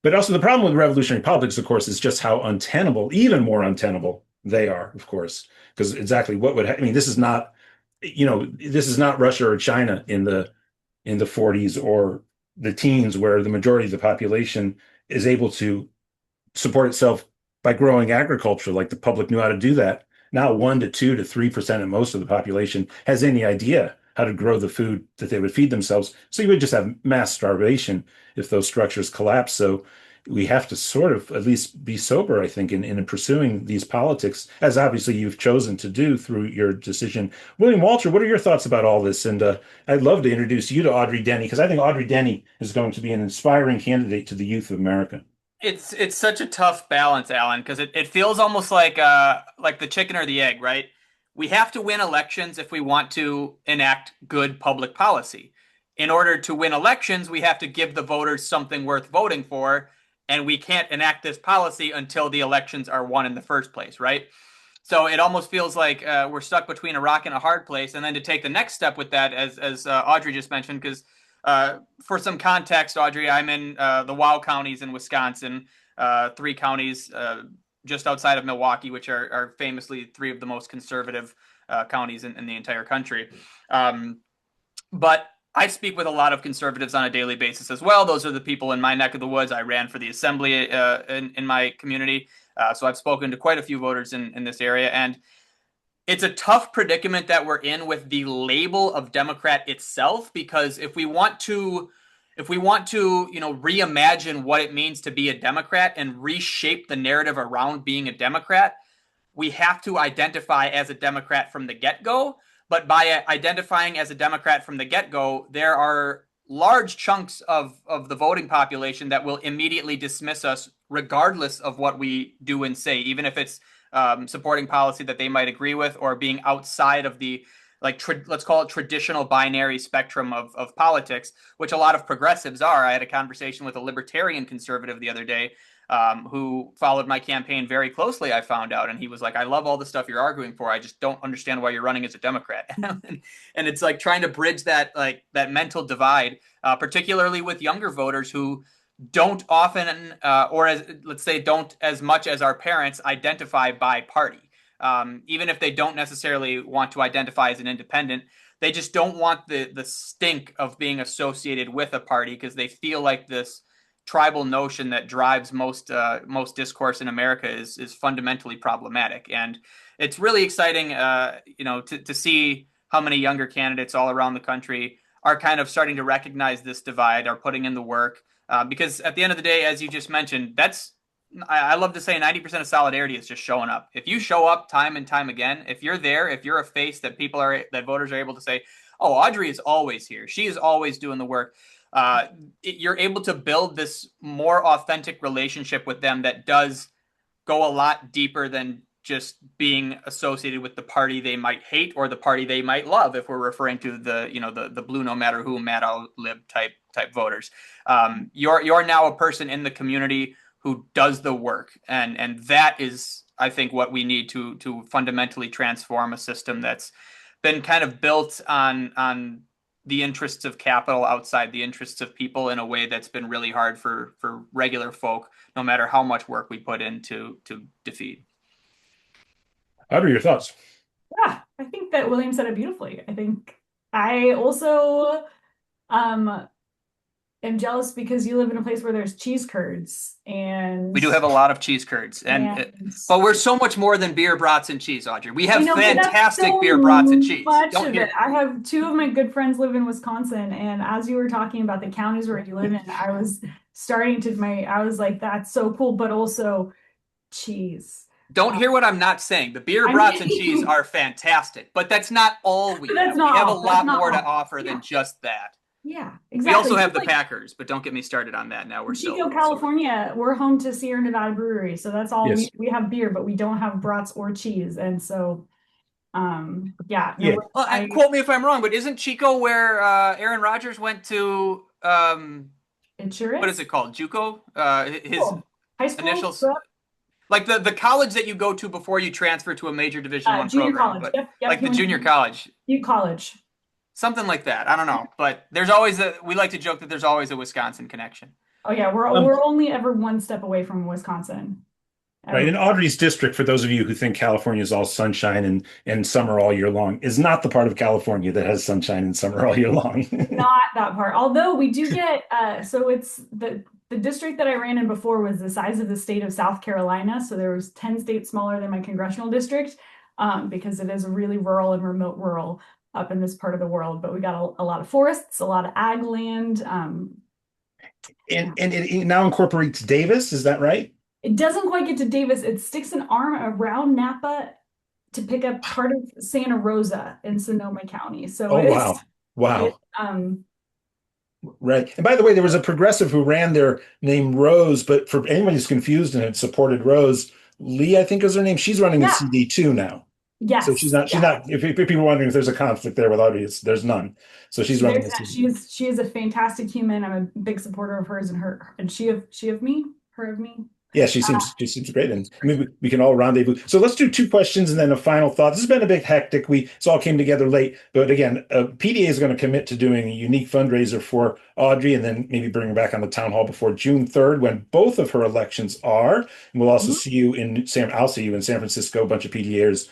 But also the problem with revolutionary politics, of course, is just how untenable, even more untenable they are, of course, because exactly what would this is not, this is not Russia or China in the 40s or the teens, where the majority of the population is able to support itself by growing agriculture, like the public knew how to do that. Now 1 to 2 to 3% of most of the population has any idea how to grow the food that they would feed themselves. So you would just have mass starvation if those structures collapse. So we have to sort of at least be sober, I think, in pursuing these politics, as obviously you've chosen to do through your decision. William Walter, what are your thoughts about all this? And I'd love to introduce you to Audrey Denny, because I think Audrey Denny is going to be an inspiring candidate to the youth of America. It's such a tough balance, Alan, because it feels almost like the chicken or the egg, right? We have to win elections if we want to enact good public policy. In order to win elections, we have to give the voters something worth voting for, and we can't enact this policy until the elections are won in the first place, right? So it almost feels like we're stuck between a rock and a hard place. And then to take the next step with that, as Audrey just mentioned, because for some context, Audrey, I'm in the WOW counties in Wisconsin, 3 counties just outside of Milwaukee, which are famously 3 of the most conservative counties in the entire country. But I speak with a lot of conservatives on a daily basis as well. Those are the people in my neck of the woods. I ran for the assembly in my community. So I've spoken to quite a few voters in this area. And it's a tough predicament that we're in with the label of Democrat itself, because if we want to reimagine what it means to be a Democrat and reshape the narrative around being a Democrat, we have to identify as a Democrat from the get-go. But by identifying as a Democrat from the get-go, there are large chunks of the voting population that will immediately dismiss us regardless of what we do and say, even if it's supporting policy that they might agree with, or being outside of the let's call it traditional binary spectrum of politics, which a lot of progressives are. I had a conversation with a libertarian conservative the other day who followed my campaign very closely, I found out. And he was like, I love all the stuff you're arguing for. I just don't understand why you're running as a Democrat. And it's like trying to bridge that mental divide, particularly with younger voters who don't often, don't as much as our parents identify by party. Even if they don't necessarily want to identify as an independent, they just don't want the stink of being associated with a party, because they feel like this tribal notion that drives most discourse in America is fundamentally problematic. And it's really exciting, to see how many younger candidates all around the country are kind of starting to recognize this divide, are putting in the work. Because at the end of the day, as you just mentioned, I love to say 90% of solidarity is just showing up. If you show up time and time again, if you're there, if you're a face that that voters are able to say, oh, Audrey is always here, she is always doing the work, you're able to build this more authentic relationship with them that does go a lot deeper than just being associated with the party they might hate or the party they might love, if we're referring to the blue no matter who, mad all lib type voters. You're now a person in the community who does the work, and that is, I think, what we need to fundamentally transform a system that's been kind of built on the interests of capital outside the interests of people in a way that's been really hard for regular folk, no matter how much work we put in to defeat. Audrey, your thoughts? Yeah, I think that William said it beautifully. I think I also am jealous because you live in a place where there's cheese curds, and we do have a lot of cheese curds, but we're so much more than beer, brats, and cheese, Audrey. We have fantastic beer, brats, and cheese. I have two of my good friends live in Wisconsin, and as you were talking about the counties where you live in, I was like, that's so cool, but also cheese. Don't hear what I'm not saying. The beer, brats, and cheese are fantastic, but that's not all we have. We have a lot more to offer than just that. Yeah, exactly. We also have the Packers, but don't get me started on that now. Chico, California, we're home to Sierra Nevada Brewery, so that's all. Yes. We have beer, but we don't have brats or cheese, and so Quote me if I'm wrong, but isn't Chico where Aaron Rodgers went to? It sure is. What is it called? JUCO? His high school initials. Like the college that you go to before you transfer to a major Division I junior program. College. Yep, like the junior college. College. Something like that. I don't know. But there's always we like to joke that there's always a Wisconsin connection. Oh yeah, we're only ever one step away from Wisconsin. Right. In Audrey's district, for those of you who think California is all sunshine and summer all year long, is not the part of California that has sunshine and summer all year long. Not that part. Although we do get, so it's the district that I ran in before was the size of the state of South Carolina. So there was 10 states smaller than my congressional district, because it is a really rural and remote rural up in this part of the world. But we got a lot of forests, a lot of ag land. And it now incorporates Davis, is that right? It doesn't quite get to Davis. It sticks an arm around Napa to pick up part of Santa Rosa in Sonoma County. So wow. Right. And by the way, there was a progressive who ran there named Rose, but for anyone who's confused and had supported Rose, Lee, I think is her name. She's running the CD too now. Yes. So she's not, if people are wondering if there's a conflict there with Audrey, there's none. So she's running the CD. She is a fantastic human. I'm a big supporter of hers and she of me. Yeah, she seems great, and maybe we can all rendezvous. So let's do two questions and then a final thought. This has been a bit hectic. It all came together late, but again, PDA is going to commit to doing a unique fundraiser for Audrey, and then maybe bring her back on the town hall before June 3rd, when both of her elections are. And we'll also see you I'll see you in San Francisco, a bunch of PDAers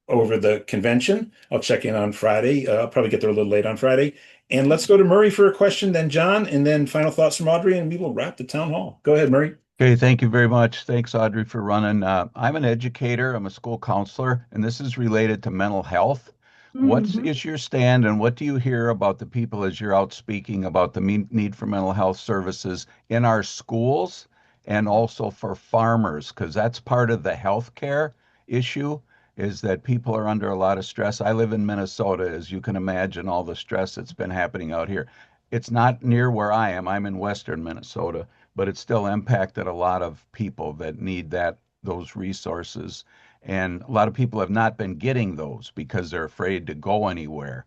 over the convention. I'll check in on Friday. I'll probably get there a little late on Friday. And let's go to Murray for a question, then John, and then final thoughts from Audrey, and we will wrap the town hall. Go ahead, Murray. Okay, thank you very much. Thanks, Audrey, for running. I'm an educator. I'm a school counselor, and this is related to mental health. What is your stand, and what do you hear about the people as you're out speaking about the need for mental health services in our schools and also for farmers? Because that's part of the healthcare issue, is that people are under a lot of stress. I live in Minnesota, as you can imagine, all the stress that's been happening out here. It's not near where I am. I'm in western Minnesota, but it's still impacted a lot of people that need those resources. And a lot of people have not been getting those because they're afraid to go anywhere.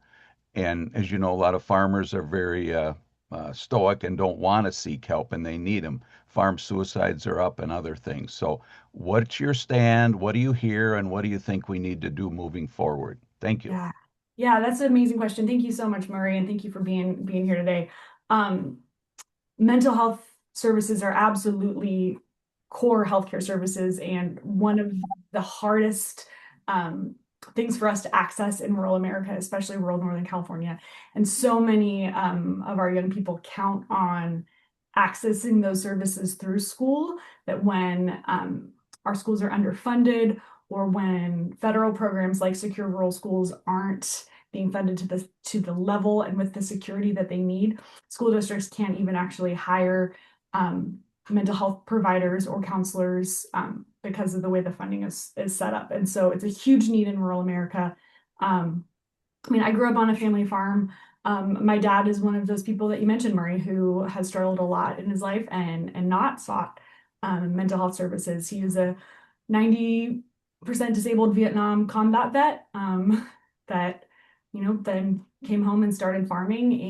And as you know, a lot of farmers are very stoic and don't want to seek help, and they need them. Farm suicides are up and other things. So what's your stand? What do you hear? And what do you think we need to do moving forward? Thank you. Yeah, that's an amazing question. Thank you so much, Murray, and thank you for being here today. Mental health services are absolutely core healthcare services, and one of the hardest things for us to access in rural America, especially rural Northern California. And so many of our young people count on accessing those services through school, that when our schools are underfunded, or when federal programs like Secure Rural Schools aren't being funded to the level and with the security that they need, school districts can't even actually hire mental health providers or counselors because of the way the funding is set up. And so it's a huge need in rural America. I mean, I grew up on a family farm. My dad is one of those people that you mentioned, Murray, who has struggled a lot in his life and not sought mental health services. He was a 90% disabled Vietnam combat vet that, then came home and started farming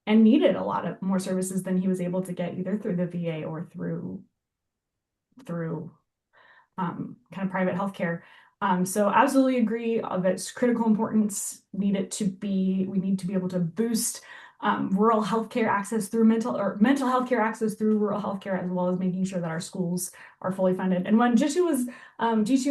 and needed a lot of more services than he was able to get either through the VA or through kind of private healthcare. So absolutely agree of its critical importance. We need to be able to boost rural healthcare access through mental health care access through rural healthcare, as well as making sure that our schools are fully funded. And when Jitu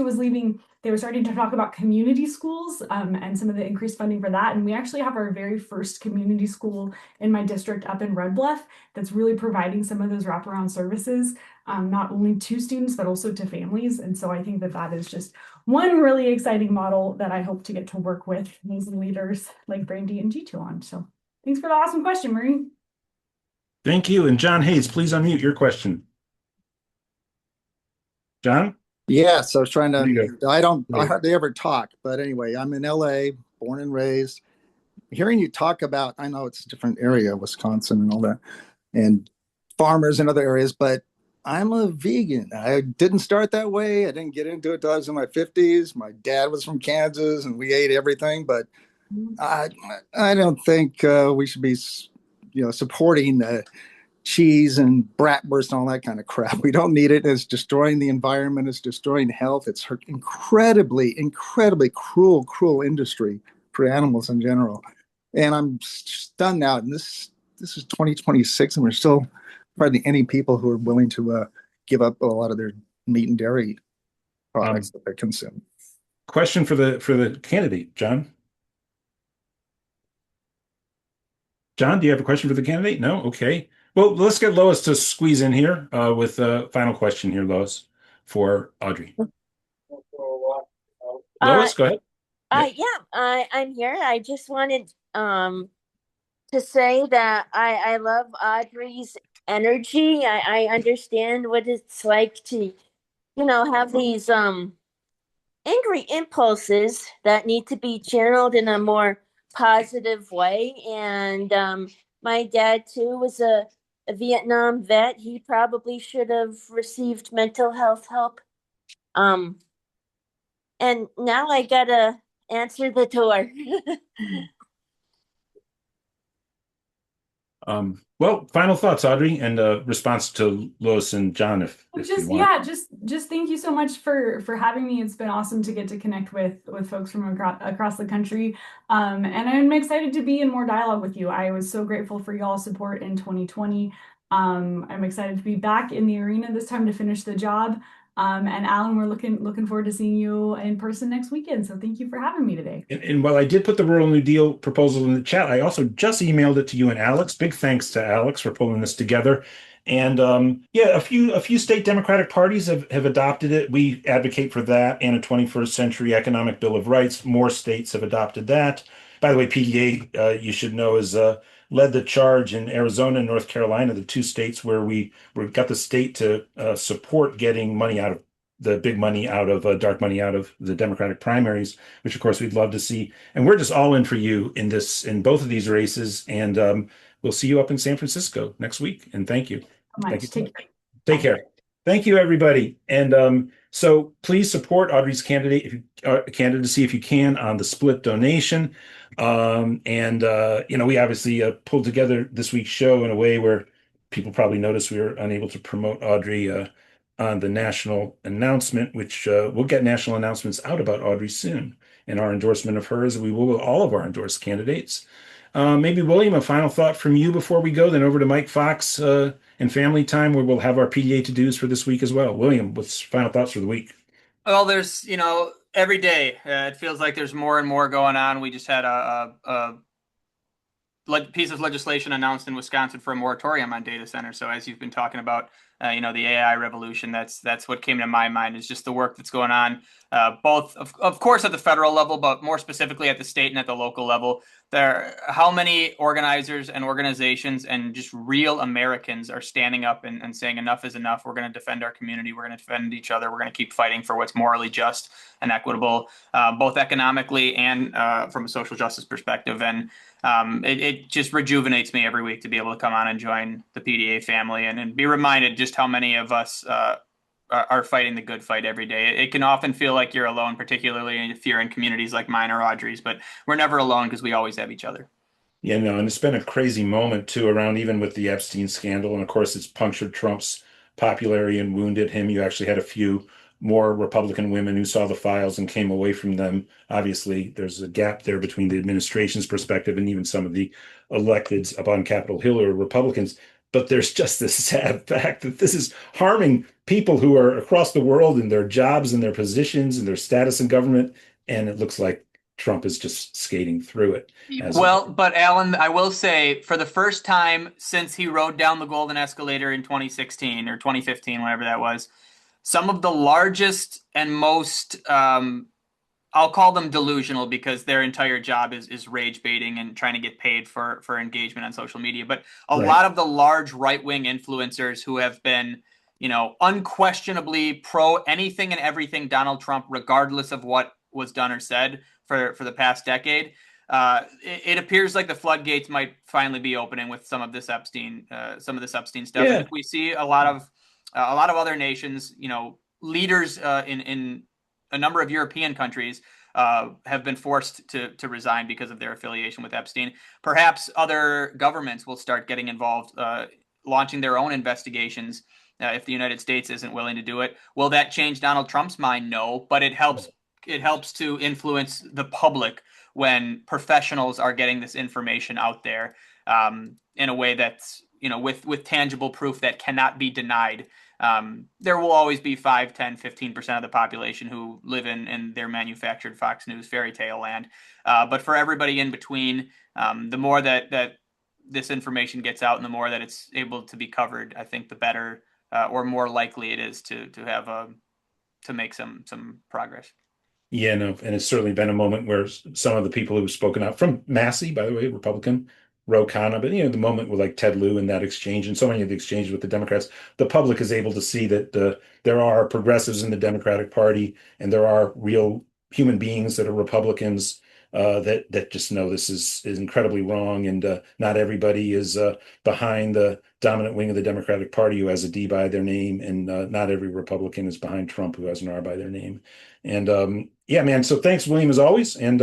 was leaving, they were starting to talk about community schools and some of the increased funding for that. And we actually have our very first community school in my district up in Red Bluff that's really providing some of those wraparound services, not only to students, but also to families. And so I think that is just one really exciting model that I hope to get to work with amazing leaders like Brandee and Jitu on. So thanks for the awesome question, Marie. Thank you. And John Hayes, please unmute your question. John? Yes, I was trying There you to, I hardly ever talk, but anyway, I'm in LA, born and raised. Hearing you talk about, I know it's a different area, Wisconsin and all that, and farmers in other areas, but I'm a vegan. I didn't start that way. I didn't get into it till I was in my 50s. My dad was from Kansas and we ate everything, but I don't think we should be, supporting cheese and bratwurst and all that kind of crap. We don't need it. It's destroying the environment. It's destroying health. It's incredibly cruel industry for animals in general. And I'm stunned now. And this is 2026, and we're still hardly any people who are willing to give up a lot of their meat and dairy products that they consume. Question for the candidate, John. John, do you have a question for the candidate? No? Okay. Well, let's get Lois to squeeze in here with a final question here, Lois, for Audrey. Lois, go ahead. I'm here. I just wanted to say that I love Audrey's energy. I understand what it's like to, have these angry impulses that need to be channeled in a more positive way. And my dad too was a Vietnam vet. He probably should have received mental health help. And now I gotta answer the door. Well, final thoughts, Audrey, and response to Lois and John, if you want. Just thank you so much for having me. It's been awesome to get to connect with folks from across the country. And I'm excited to be in more dialogue with you. I was so grateful for y'all's support in 2020. I'm excited to be back in the arena this time to finish the job. And Alan, we're looking forward to seeing you in person next weekend. So thank you for having me today. And while I did put the Rural New Deal proposal in the chat, I also just emailed it to you and Alex. Big thanks to Alex for pulling this together. And a few state Democratic parties have adopted it. We advocate for that and a 21st Century Economic Bill of Rights. More states have adopted that. By the way, PDA, you should know, is led the charge in Arizona and North Carolina, the two states where we got the state to support getting money out of big money out of dark money out of the Democratic primaries, which of course we'd love to see. And we're just all in for you in both of these races. And we'll see you up in San Francisco next week. And thank you. Thank you. Take care. Thank you, everybody. And so please support Audrey's candidacy if you can on the split donation. We obviously pulled together this week's show in a way where people probably noticed we were unable to promote Audrey on the national announcement, which we'll get national announcements out about Audrey soon, and our endorsement of her, as we will with all of our endorsed candidates. Maybe, William, a final thought from you before we go, then over to Mike Fox and Family Time, where we'll have our PDA to-dos for this week as well. William, what's final thoughts for the week? Well, there's, every day it feels like there's more and more going on. We just had piece of legislation announced in Wisconsin for a moratorium on data centers. So as you've been talking about, the AI revolution, that's what came to my mind, is just the work that's going on, both of course at the federal level, but more specifically at the state and at the local level. How many organizers and organizations and just real Americans are standing up and saying enough is enough. We're going to defend our community. We're going to defend each other. We're going to keep fighting for what's morally just and equitable, both economically and from a social justice perspective. And it just rejuvenates me every week to be able to come on and join the PDA family and be reminded just how many of us are fighting the good fight every day. It can often feel like you're alone, particularly if you're in communities like mine or Audrey's, but we're never alone because we always have each other. Yeah, no, and it's been a crazy moment too around even with the Epstein scandal. And of course, it's punctured Trump's popularity and wounded him. You actually had a few more Republican women who saw the files and came away from them. Obviously, there's a gap there between the administration's perspective and even some of the electeds up on Capitol Hill are Republicans. But there's just this sad fact that this is harming people who are across the world in their jobs and their positions and their status in government. And it looks like Trump is just skating through it. Well, but Alan, I will say, for the first time since he rode down the golden escalator in 2016 or 2015, whatever that was, some of the largest and most, I'll call them delusional because their entire job is rage baiting and trying to get paid for engagement on social media. But a lot of the large right-wing influencers who have been, unquestionably pro anything and everything Donald Trump, regardless of what was done or said for the past decade, it appears like the floodgates might finally be opening with some of this Epstein stuff. Yeah. And if we see a lot of other nations, leaders in a number of European countries have been forced to resign because of their affiliation with Epstein. Perhaps other governments will start getting involved, launching their own investigations if the United States isn't willing to do it. Will that change Donald Trump's mind? No, but it helps to influence the public when professionals are getting this information out there in a way that's, with tangible proof that cannot be denied. There will always be 5, 10, 15% of the population who live in their manufactured Fox News fairy tale land. But for everybody in between, the more that this information gets out and the more that it's able to be covered, I think the better or more likely it is to make some progress. Yeah, no, and it's certainly been a moment where some of the people who've spoken out from Massey, by the way, Republican, Ro Khanna, but the moment with like Ted Lieu and that exchange and so many of the exchanges with the Democrats, the public is able to see that there are progressives in the Democratic Party and there are real human beings that are Republicans that just know this is incredibly wrong, and not everybody is behind the dominant wing of the Democratic Party who has a D by their name, and not every Republican is behind Trump who has an R by their name. And yeah, man. So thanks, William, as always, and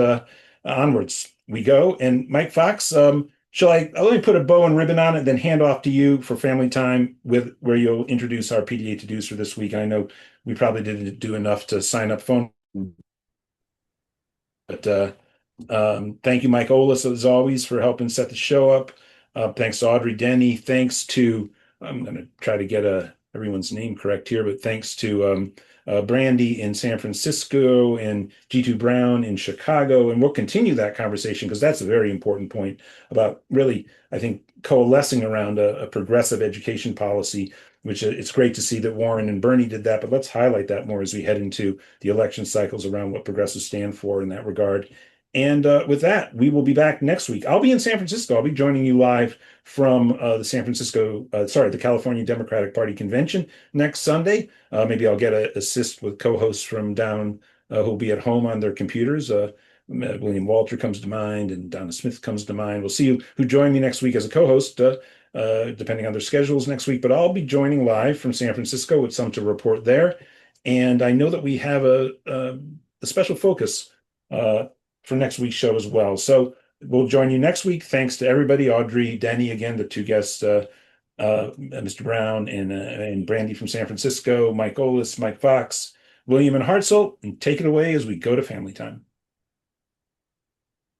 onwards we go. And Mike Fox, I'll let me put a bow and ribbon on it, then hand off to you for family time where you'll introduce our PDA to-dos for this week. I know we probably didn't do enough to sign up phone, but thank you, Mike Olis, as always, for helping set the show up. Thanks to Audrey Denny. Thanks to, I'm going to try to get everyone's name correct here, but thanks to Brandee in San Francisco and Jitu Brown in Chicago. And we'll continue that conversation because that's a very important point about really, I think, coalescing around a progressive education policy, which it's great to see that Warren and Bernie did that, but let's highlight that more as we head into the election cycles around what progressives stand for in that regard. And with that, we will be back next week. I'll be in San Francisco. I'll be joining you live from the California Democratic Party convention next Sunday. Maybe I'll get assist with co-hosts from down who'll be at home on their computers. William Walter comes to mind and Donna Smith comes to mind. We'll see who join me next week as a co-host, depending on their schedules next week. But I'll be joining live from San Francisco with some to report there. And I know that we have a special focus for next week's show as well. So we'll join you next week. Thanks to everybody. Audrey Denny, again, the two guests, Mr. Brown and Brandee from San Francisco, Mike Olis, Mike Fox, William and Hartzell, and take it away as we go to family time.